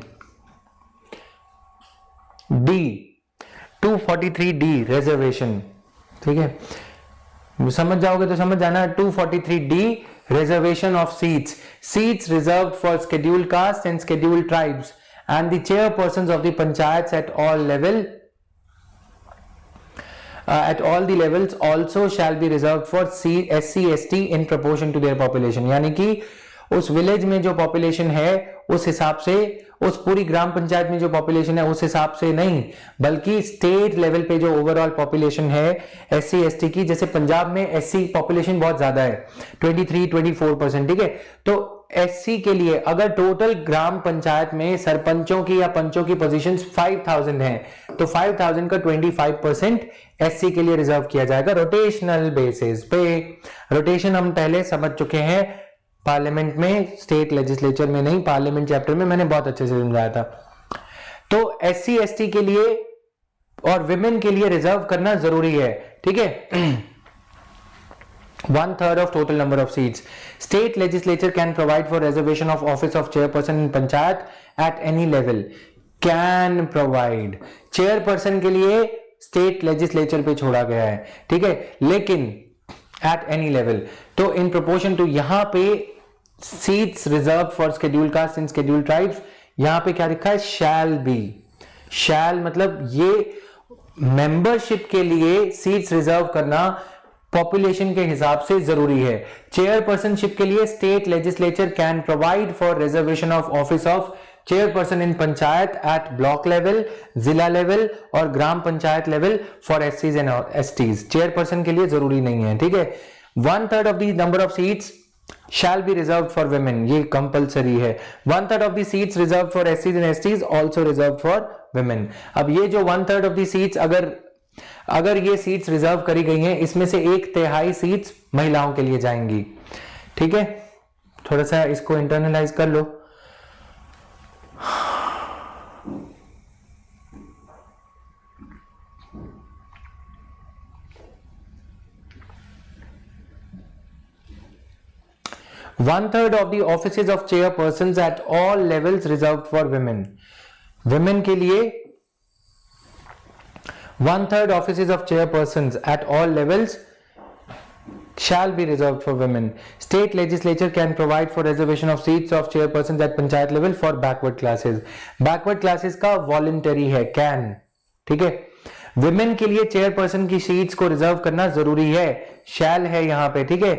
डी 243D रिजर्वेशन, ठीक है। समझ जाओगे तो समझ जाना। 243D reservation of seats reserved for scheduled caste and scheduled tribes and the chairpersons of the panchayats at all the levels also shall be reserved for SC/ST in proportion to their population। यानी कि उस village में जो population है उस हिसाब से, उस पूरी ग्राम पंचायत में जो पॉपुलेशन है उस हिसाब से नहीं, बल्कि स्टेट लेवल पे जो ओवरऑल पॉपुलेशन है SC/ST की, जैसे पंजाब में SC पॉपुलेशन बहुत ज्यादा है, 23-24%, ठीक है। तो SC के लिए अगर टोटल ग्राम पंचायत में सरपंचों की या पंचों की पोजीशंस 5,000 हैं, तो 5,000 का 25% SC के लिए रिजर्व किया जाएगा रोटेशनल बेसिस पे। रोटेशन हम पहले समझ चुके हैं पार्लियामेंट में, स्टेट लेजिस्लेचर में नहीं, पार्लियामेंट चैप्टर में मैंने बहुत अच्छे से समझाया था। तो SC/ST के लिए और विमेन के लिए रिजर्व करना जरूरी है, ठीक है। 1/3 of total number of seats. State legislature can provide for reservation of office of chairperson in panchayat at any level. Can provide. chairperson के लिए state legislature पे छोड़ा गया है, ठीक है, लेकिन at any level. तो in proportion to यहाँ पे seats reserved for scheduled caste and scheduled tribes, यहाँ पे क्या लिखा है? shall be. shall मतलब ये मेंबरशिप के लिए सीट्स रिजर्व करना पॉपुलेशन के हिसाब से जरूरी है। चेयरपर्सनशिप के लिए state legislature can provide for reservation of office of chairperson in panchayat at block level, जिला लेवल और gram panchayat level for SCs and STs। Chairperson के लिए जरूरी नहीं है, ठीक है। 1/3 of the number of seats shall be reserved for women, ये कंपलसरी है। 1/3 of the seats reserved for SCs and STs also reserved for women। अब ये जो 1/3 of the seats अगर ये सीट्स रिजर्व करी गई हैं, इसमें से 1/3 सीट्स महिलाओं के लिए जाएंगी, ठीक है। थोड़ा सा इसको इंटरनलाइज कर लो। 1/3 of the offices of chairpersons at all levels reserved for women. Women के लिए 1/3 offices of chairpersons at all levels shall be reserved for women. State legislature can provide for reservation of seats of chairpersons at panchayat level for backward classes. Backward classes का voluntary है, can, ठीक है. Women के लिए chairperson की seats को reserve करना जरूरी है, शैल है यहाँ पे, ठीक है.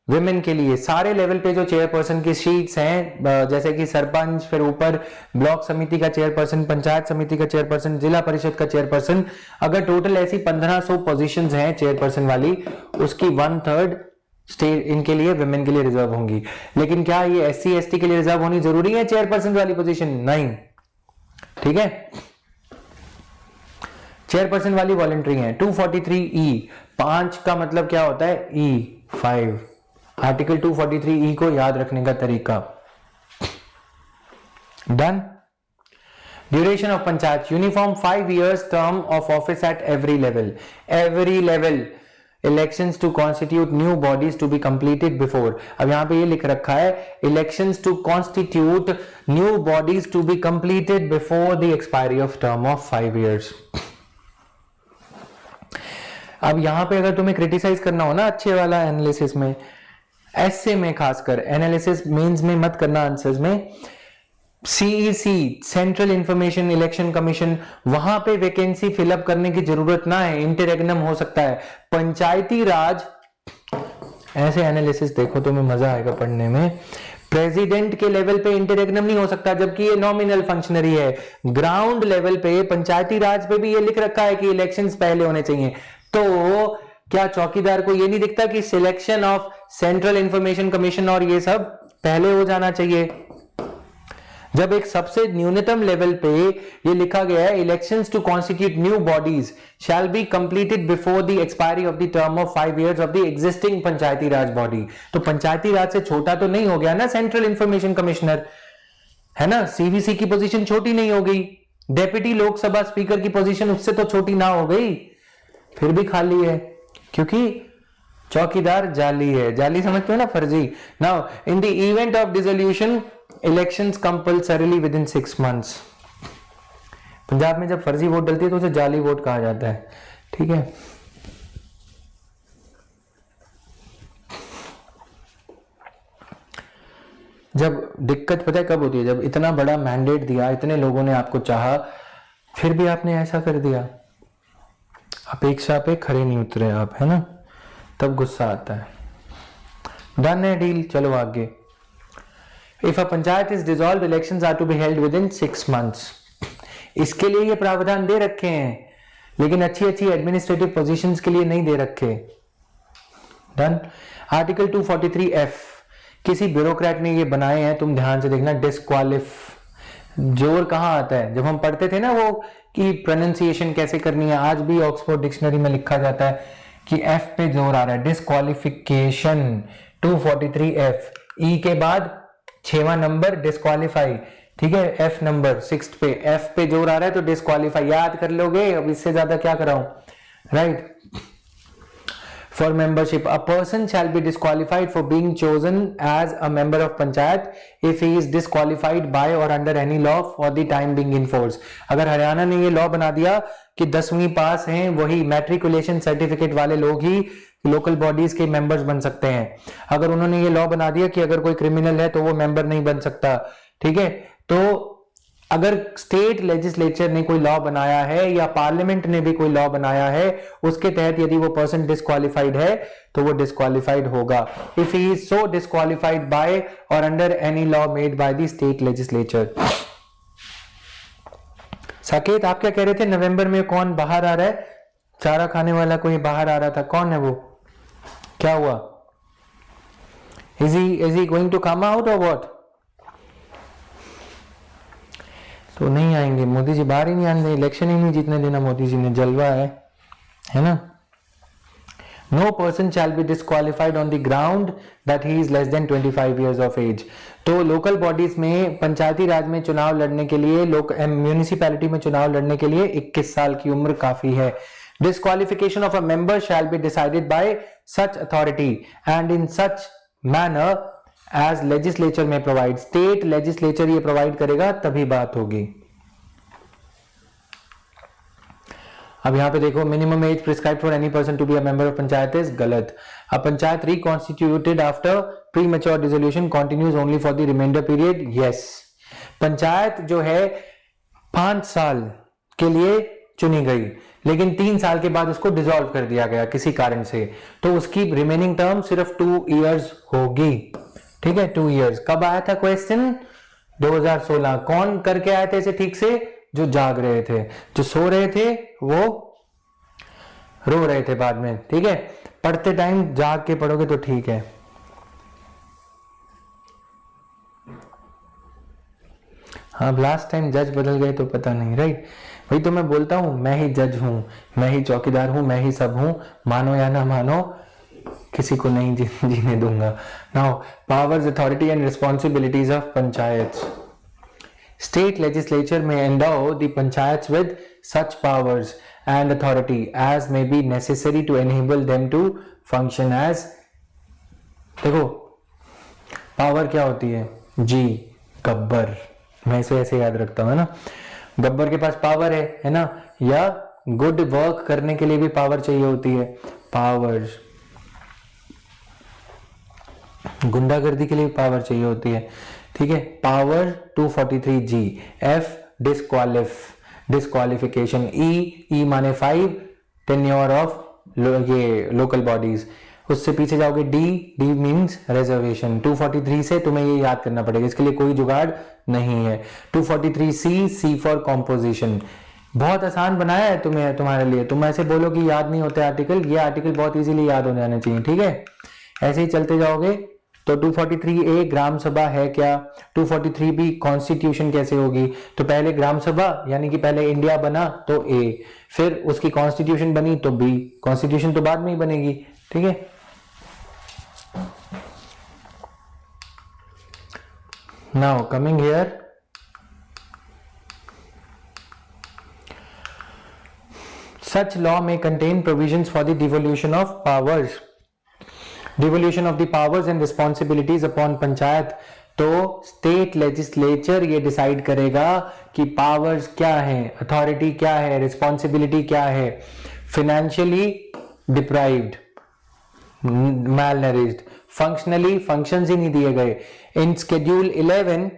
विमेन के लिए सारे लेवल पे जो चेयरपर्सन की सीट्स हैं, जैसे कि सरपंच, फिर ऊपर ब्लॉक समिति का चेयरपर्सन, पंचायत समिति का चेयरपर्सन, जिला परिषद का चेयरपर्सन, अगर टोटल ऐसी 1500 पोजीशंस हैं चेयरपर्सन वाली, उसकी 1/3 स्टेट इनके लिए, विमेन के लिए रिजर्व होंगी. लेकिन क्या ये SC ST के लिए रिजर्व होनी जरूरी है चेयरपर्सन वाली पोजीशन? नहीं, ठीक है. चेयरपर्सन वाली वॉलंटरी है. 243E, 5 का मतलब क्या होता है? E5. आर्टिकल 243E को याद रखने का तरीका. Done. Duration of panchayat, uniform 5 years term of office at every level. Every level elections to constitute new bodies to be completed before. अब यहां पे ये लिख रखा है elections to constitute new bodies to be completed before the expiry of term of 5 years. अब यहां पे अगर तुम्हें क्रिटिसाइज करना हो ना अच्छे वाला एनालिसिस में, ऐसे में खासकर एनालिसिस मेंस में मत करना, आंसर्स में, CEC central information election commission, वहां पे वैकेंसी फिलअप करने की जरूरत ना है, इंटररेगनम हो सकता है. पंचायती राज ऐसे एनालिसिस देखो, तुम्हें मजा आएगा पढ़ने में. प्रेसिडेंट के लेवल पे इंटररेगनम नहीं हो सकता, जबकि ये नॉमिनल फंक्शनरी है. ग्राउंड लेवल पे पंचायती राज पे भी ये लिख रखा है कि इलेक्शंस पहले होने चाहिए. तो क्या चौकीदार को ये नहीं दिखता कि selection of central information commission और ये सब पहले हो जाना चाहिए? जब एक सबसे न्यूनतम लेवल पे ये लिखा गया है elections to constitute new bodies shall be completed before the expiry of the term of 5 years of the existing Panchayati Raj body, तो पंचायती राज से छोटा तो नहीं हो गया ना सेंट्रल इंफॉर्मेशन कमिश्नर, है ना. CVC की पोजीशन छोटी नहीं हो गई, डेप्यूटी लोकसभा स्पीकर की पोजीशन उससे तो छोटी ना हो गई, फिर भी खाली है क्योंकि चौकीदार जाली है. जाली समझते हो ना, फर्जी. Now in the event of dissolution elections compulsorily with in 6 months. Punjab में जब फर्जी वोट डलती है तो उसे जाली वोट कहा जाता है, ठीक है. जब दिक्कत पता है कब होती है? जब इतना बड़ा मैंडेट दिया, इतने लोगों ने आपको चाहा, फिर भी आपने ऐसा कर दिया, अपेक्षा पे खरे नहीं उतरे आप, है ना, तब गुस्सा आता है. डन है डील, चलो आगे. If a panchayat is dissolved elections are to be held within 6 months. इसके लिए ये प्रावधान दे रखे हैं, लेकिन अच्छी अच्छी एडमिनिस्ट्रेटिव पोजीशंस के लिए नहीं दे रखे. डन. आर्टिकल 243F, किसी ब्यूरोक्रेट ने ये बनाए हैं, तुम ध्यान से देखना. जोर कहां आता है? जब हम पढ़ते थे ना वो कि प्रोनाउंसिएशन कैसे करनी है, आज भी ऑक्सफोर्ड डिक्शनरी में लिखा जाता है कि F पे जोर आ रहा है. Disqualification 243F. E के बाद 6वां नंबर डिस्क्वालीफाई, ठीक है. F नंबर 6 पे, F पे जोर आ रहा है तो डिस्क्वालीफाई याद कर लोगे, अब इससे ज्यादा क्या कराऊं, right. For membership, a person shall be disqualified for being chosen as a member of panchayat if he is disqualified by or under any law for the time being in force. अगर हरियाणा ने ये law बना दिया कि 10वीं पास हैं वही matriculation certificate वाले लोग ही लोकल बॉडीज के मेंबर्स बन सकते हैं. अगर उन्होंने ये लॉ बना दिया कि अगर कोई क्रिमिनल है तो वो मेंबर नहीं बन सकता, ठीक है. तो अगर स्टेट लेजिस्लेचर ने कोई लॉ बनाया है या पार्लियामेंट ने भी कोई लॉ बनाया है, उसके तहत यदि वो पर्सन डिस्क्वालिफाइड है तो वो डिस्क्वालिफाइड होगा. If he is so disqualified by और under any law made by the state legislature. Saket आप क्या कह रहे थे? नवंबर में कौन बाहर आ रहा है? चारा खाने वाला कोई बाहर आ रहा था, कौन है वो? क्या हुआ? Is he going to come out और व्हाट? तो नहीं आएंगे, मोदी जी बाहर ही नहीं आने, इलेक्शन ही नहीं जीतने देना मोदी जी ने, जलवा है ना. No person shall be disqualified on the ground that he is less than 25 years of age. तो लोकल बॉडीज में, पंचायती राज में चुनाव लड़ने के लिए, म्यूनिसिपैलिटी में चुनाव लड़ने के लिए 21 साल की उम्र काफी है. Disqualification of a member shall be decided by such authority and in such manner as legislature में प्रोवाइड, स्टेट लेजिस्लेचर ये प्रोवाइड करेगा तभी बात होगी। अब यहां पे देखो, minimum age prescribe for any person to be a member of panchayat is गलत। A panchayat reconstituted after premature dissolution continues only for the reminder period. Yes, panchayat जो है 5 साल के लिए चुनी गई, लेकिन 3 साल के बाद उसको डिसॉल्व कर दिया गया किसी कारण से, तो उसकी रिमेनिंग टर्म सिर्फ 2 इयर्स होगी। ठीक है, 2 इयर्स। कब आया था क्वेश्चन? 2016। कौन करके आए थे इसे ठीक से? जो जाग रहे थे, जो सो रहे थे वो रो रहे थे बाद में। ठीक है, पढ़ते टाइम जाग के पढ़ोगे तो ठीक है। हाँ, लास्ट टाइम जज बदल गए तो पता नहीं, राइट? वही तो मैं बोलता हूं, मैं ही जज हूं, मैं ही चौकीदार हूं, मैं ही सब हूं, मानो या ना मानो, किसी को नहीं जीने दूंगा। Now, powers, authority and responsibilities of panchayat. State legislature may endow the panchayats with such powers and authority as may be necessary to enable them to function as। देखो, पावर क्या होती है? जी, गब्बर। मैं इसे ऐसे याद रखता हूं, है ना? गब्बर के पास पावर है ना? या गुड वर्क करने के लिए भी पावर चाहिए होती है। पावर्स, गुंडागर्दी के लिए पावर चाहिए होती है। ठीक है, पावर 243G। F disqualification. ई माने 5 टेन्योर ऑफ ये लोकल बॉडीज। उससे पीछे जाओगे डी मींस रिजर्वेशन। 243 से तुम्हें ये याद करना पड़ेगा, इसके लिए कोई जुगाड़ नहीं है। 243C for composition. बहुत आसान बनाया है तुम्हारे लिए। तुम ऐसे बोलो कि याद नहीं होते आर्टिकल, ये आर्टिकल बहुत इजीली याद हो जाने चाहिए। ठीक है, ऐसे ही चलते जाओगे तो 243A ग्राम सभा है क्या? 243B कॉन्स्टिट्यूशन कैसे होगी? तो पहले ग्राम सभा यानी कि पहले इंडिया बना तो A, फिर उसकी कॉन्स्टिट्यूशन बनी तो B। कॉन्स्टिट्यूशन तो बाद में ही बनेगी। ठीक है, now coming here, such law may contain provisions for the devolution of powers। Devolution of the powers and responsibilities upon panchayat. तो स्टेट लेजिस्लेचर ये डिसाइड करेगा कि पावर्स क्या है, अथॉरिटी क्या है, रिस्पॉन्सिबिलिटी क्या है। Financially deprived, malnourished, functionally functions ही नहीं दिए गए। In schedule 11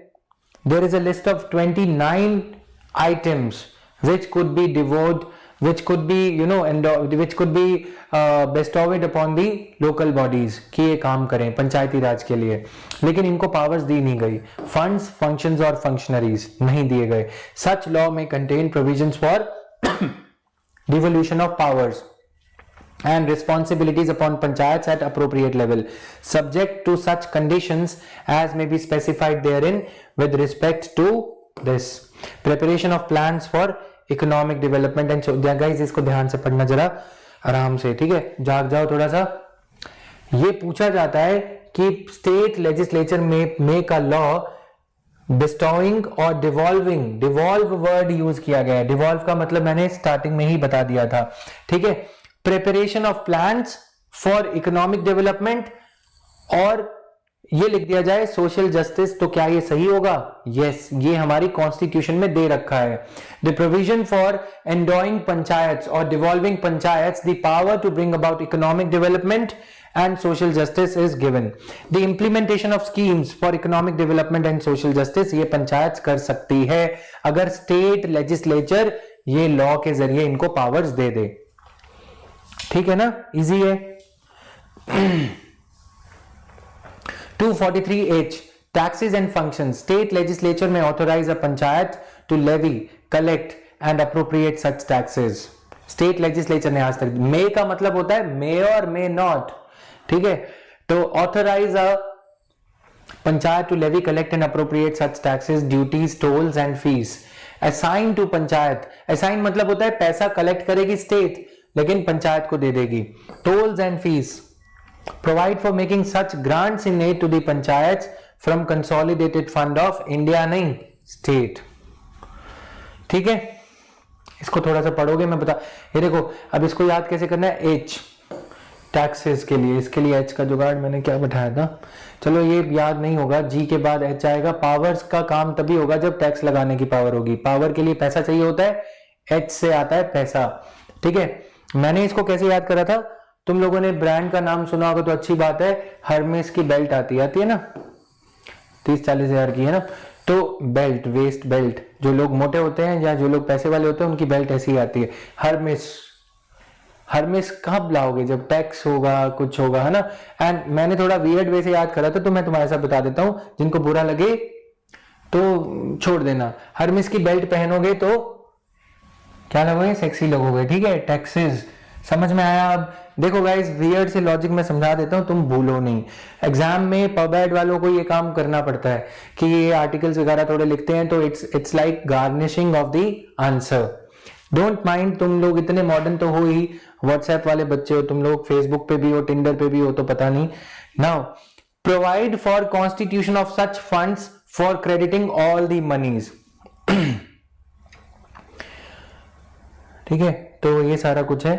there is a list of 29 items which could be devoted, which could be which could be bestowed upon the local bodies कि ये काम करें पंचायती राज के लिए, लेकिन इनको पावर्स दी नहीं गई। फंड्स, फंक्शंस और फंक्शनरीज नहीं दिए गए। सच लॉ में contain provisions for devolution of powers and responsibilities upon panchayats at appropriate level, subject to such conditions as may be specified therein with respect to this preparation of plans for economic development and so guys इसको ध्यान से पढ़ना जरा आराम से। ठीक है, जाग जाओ थोड़ा सा। ये पूछा जाता है कि स्टेट लेजिस्लेचर में मेक अ लॉ bestowing और devolving, devolve वर्ड यूज किया गया है। devolve का मतलब मैंने स्टार्टिंग में ही बता दिया था। ठीक है, preparation of plans for economic development और ये लिख दिया जाए सोशल जस्टिस, तो क्या ये सही होगा? यस, ये हमारी कॉन्स्टिट्यूशन में दे रखा है। The provision for endowing panchayat और devolving panchayat the power to bring about economic development and social justice is given. The implementation of schemes for economic development and social justice ये पंचायत कर सकती है अगर स्टेट लेजिस्लेचर ये लॉ के जरिए इनको पावर्स दे दे। ठीक है ना, इजी है। 243H taxes and functions. State legislature may authorize a panchayat to levy, collect and appropriate such taxes. State legislature ने आज तक, may का मतलब होता है may और may not। ठीक है, तो authorize a panchayat to levy, collect and appropriate such taxes, duties, tolls and fees. Assign to panchayat, assign मतलब होता है पैसा कलेक्ट करेगी स्टेट लेकिन पंचायत को दे देगी। tolls and fees provide for making such grants in aid to the panchayats from consolidated fund of India, नहीं state। ठीक है, इसको थोड़ा सा पढ़ोगे मैं बता। ये देखो, अब इसको याद कैसे करना है? H, टैक्सेस के लिए, इसके लिए एच का जुगाड़ मैंने क्या बैठाया था, चलो ये याद नहीं होगा, जी के बाद एच आएगा। पावर्स का काम तभी होगा जब टैक्स लगाने की पावर होगी, पावर के लिए पैसा चाहिए होता है, एच से आता है पैसा, ठीक है। मैंने इसको कैसे याद करा था, तुम लोगों ने ब्रांड का नाम सुना होगा तो अच्छी बात है, हर्मेस की बेल्ट आती है ना, 30-40 हजार की है ना, तो बेल्ट, वेस्ट बेल्ट, जो लोग मोटे होते हैं या जो लोग पैसे वाले होते हैं उनकी बेल्ट ऐसी आती है, हर्मेस। हर्मेस कब लाओगे, जब टैक्स होगा, कुछ होगा, है ना। एंड मैंने थोड़ा वियर्ड वे से याद करा था, तो मैं तुम्हारे साथ बता देता हूं, जिनको बुरा लगे तो छोड़ देना। हर्मेस की बेल्ट पहनोगे तो क्या लगोगे, सेक्सी लगोगे, ठीक है। टैक्सेस समझ में आया। अब देखो गाइस, वियर्ड से लॉजिक में समझा देता हूं, तुम भूलो नहीं। एग्जाम में पबएड वालों को ये काम करना पड़ता है कि ये आर्टिकल्स वगैरह थोड़े लिखते हैं, तो it's like garnishing of the answer. Don't mind, तुम लोग इतने मॉडर्न तो हो ही, व्हाट्सएप वाले बच्चे हो तुम लोग, फेसबुक पे भी हो, टिंडर पे भी हो, तो पता नहीं। Now provide for constitution of such funds for crediting all the monies, ठीक है। तो ये सारा कुछ है।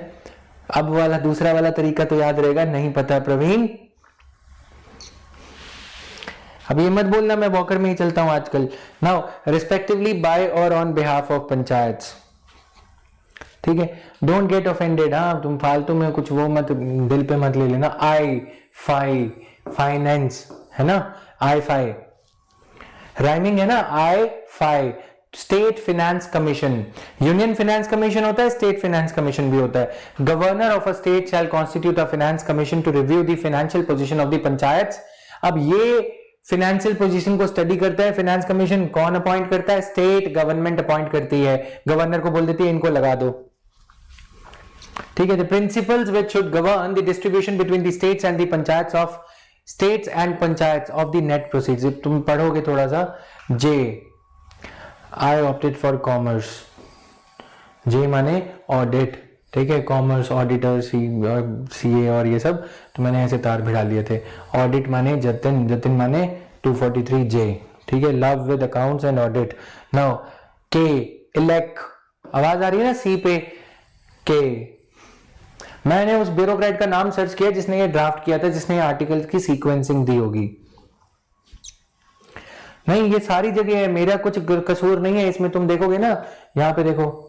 अब वाला दूसरा वाला तरीका तो याद रहेगा, नहीं पता प्रवीण, अब ये मत बोलना मैं वॉकर में ही चलता हूं आजकल। नाउ रिस्पेक्टिवली बाय और ऑन बिहाफ ऑफ पंचायत, ठीक है। डोंट गेट ऑफेंडेड, हाँ तुम फालतू में कुछ वो मत दिल पे मत ले लेना। आई फाई फाइनेंस है ना, आई फाई राइमिंग है ना, I fi. State finance commission, union finance commission होता है, स्टेट फाइनेंस कमीशन भी होता है। Governor of a state shall constitute a finance commission to review the financial position of the panchayat. अब ये फाइनेंशियल पोजीशन को स्टडी करता है फाइनेंस कमीशन, कौन अपॉइंट करता है, स्टेट गवर्नमेंट अपॉइंट करती है, गवर्नर को बोल देती है इनको लगा दो, ठीक है। The principles which should govern the distribution between the states and the panchayats of states and panchayats of the net proceeds, तुम पढ़ोगे थोड़ा सा। जे, आई ऑप्टेड फॉर कॉमर्स, जे माने ऑडिट, ठीक है, कॉमर्स ऑडिटर, सीए और ये सब, तो मैंने ऐसे तार भिड़ा लिए थे। ऑडिट माने जतिन, जतिन माने 243 जे, ठीक है। Love with accounts and audit. Now के, इलेक्ट, आवाज आ रही है ना सी पे, के। मैंने उस ब्यूरोक्रेट का नाम सर्च किया जिसने ये ड्राफ्ट किया था, जिसने ये आर्टिकल की सीक्वेंसिंग दी होगी। नहीं, ये सारी जगह है, मेरा कुछ कसूर नहीं है इसमें। तुम देखोगे ना, यहां पे देखो,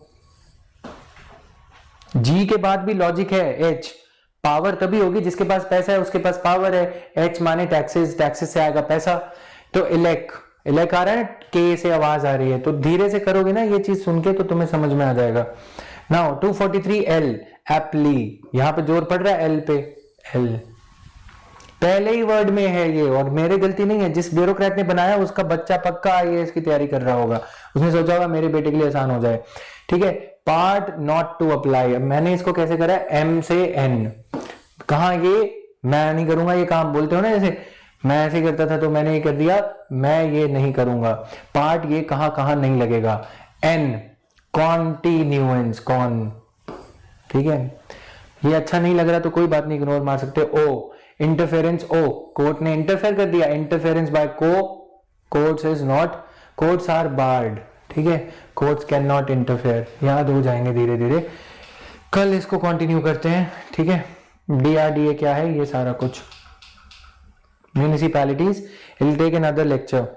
जी के बाद भी लॉजिक है, एच। पावर तभी होगी जिसके पास पैसा है, उसके पास पावर है। एच माने टैक्सेस, टैक्सेस से आएगा पैसा। तो इलेक्ट, इलेक्ट आ रहा है, के से आवाज आ रही है, तो धीरे से करोगे ना ये चीज सुन के तो तुम्हें समझ में आ जाएगा। नाउ 243 एल, एप्ली, यहां पे जोर पड़ रहा है एल पे, एल पहले ही वर्ड में है ये, और मेरी गलती नहीं है, जिस ब्यूरोक्रेट ने बनाया उसका बच्चा पक्का आईएएस की तैयारी कर रहा होगा, उसने सोचा होगा मेरे बेटे के लिए आसान हो जाए, ठीक है। पार्ट नॉट टू अप्लाई, मैंने इसको कैसे करा, एम से एन। कहा ये मैं नहीं करूंगा ये काम, बोलते हो ना जैसे मैं ऐसे करता था तो मैंने ये कर दिया, मैं ये नहीं करूंगा। पार्ट ये कहां कहां नहीं लगेगा। एन, कॉन्टिन्यूएंस, कॉन, ठीक है। ये अच्छा नहीं लग रहा तो कोई बात नहीं, इग्नोर मार सकते। ओ, इंटरफेरेंस, ओ कोर्ट ने इंटरफेयर कर दिया, interference by courts is not, courts are barred, ठीक है, कोर्ट्स कैन नॉट इंटरफेयर, याद हो जाएंगे धीरे धीरे, कल इसको कंटिन्यू करते हैं, ठीक है। डीआरडीए क्या है, ये सारा कुछ, municipalities, will take another lecture.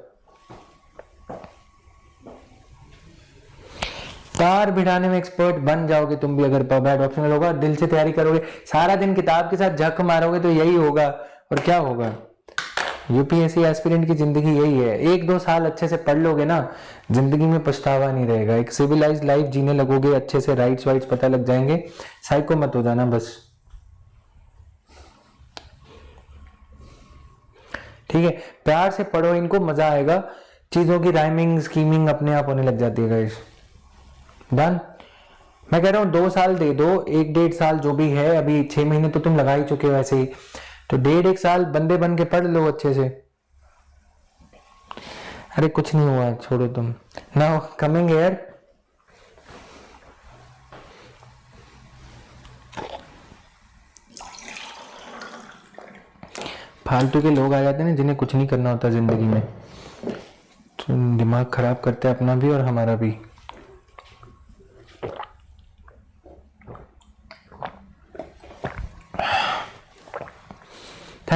तार भिड़ाने में एक्सपर्ट बन जाओगे तुम भी, अगर पबएड ऑप्शनल होगा, दिल से तैयारी करोगे, सारा दिन किताब के साथ झक मारोगे तो यही होगा, और क्या होगा। यूपीएससी एस्पिरेंट की जिंदगी यही है, 1-2 साल अच्छे से पढ़ लोगे ना, जिंदगी में पछतावा नहीं रहेगा, एक सिविलाइज्ड लाइफ जीने लगोगे, अच्छे से राइट्स वाइट्स पता लग जाएंगे, साइको मत हो जाना बस, ठीक है। प्यार से पढ़ो इनको, मजा आएगा, चीजों की राइमिंग स्कीमिंग अपने आप होने लग जाती है गाइस। डन, मैं कह रहा हूं 2 साल दे दो, 1-1.5 साल जो भी है, अभी 6 महीने तो तुम लगा ही चुके हो वैसे ही, तो 1.5-1 साल बंदे बन के पढ़ लो अच्छे से। अरे कुछ नहीं हुआ, छोड़ो तुम। नाउ कमिंग हियर, फालतू के लोग आ जाते हैं ना जिन्हें कुछ नहीं करना होता जिंदगी में, तो दिमाग खराब करते हैं अपना भी और हमारा भी।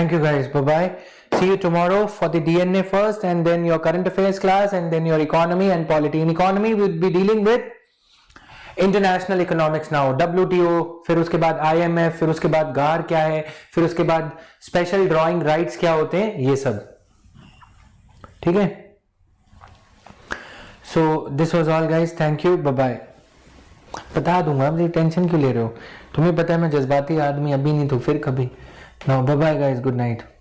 Thank you guys. Bye bye. See you tomorrow for the DNA first, and then your current affairs class, and then your economy and polity. In economy, we'll be dealing with international economics now, WTO, फिर उसके बाद IMF, फिर उसके बाद गार क्या है, फिर उसके बाद स्पेशल ड्राइंग राइट्स क्या होते हैं, ये सब. ठीक है. So this was all guys. Thank you. Bye bye. बता दूंगा, मुझे टेंशन क्यों ले रहे हो? तुम्हें पता है मैं जज्बाती आदमी, अभी नहीं तो फिर कभी. Now bye bye guys. Good night.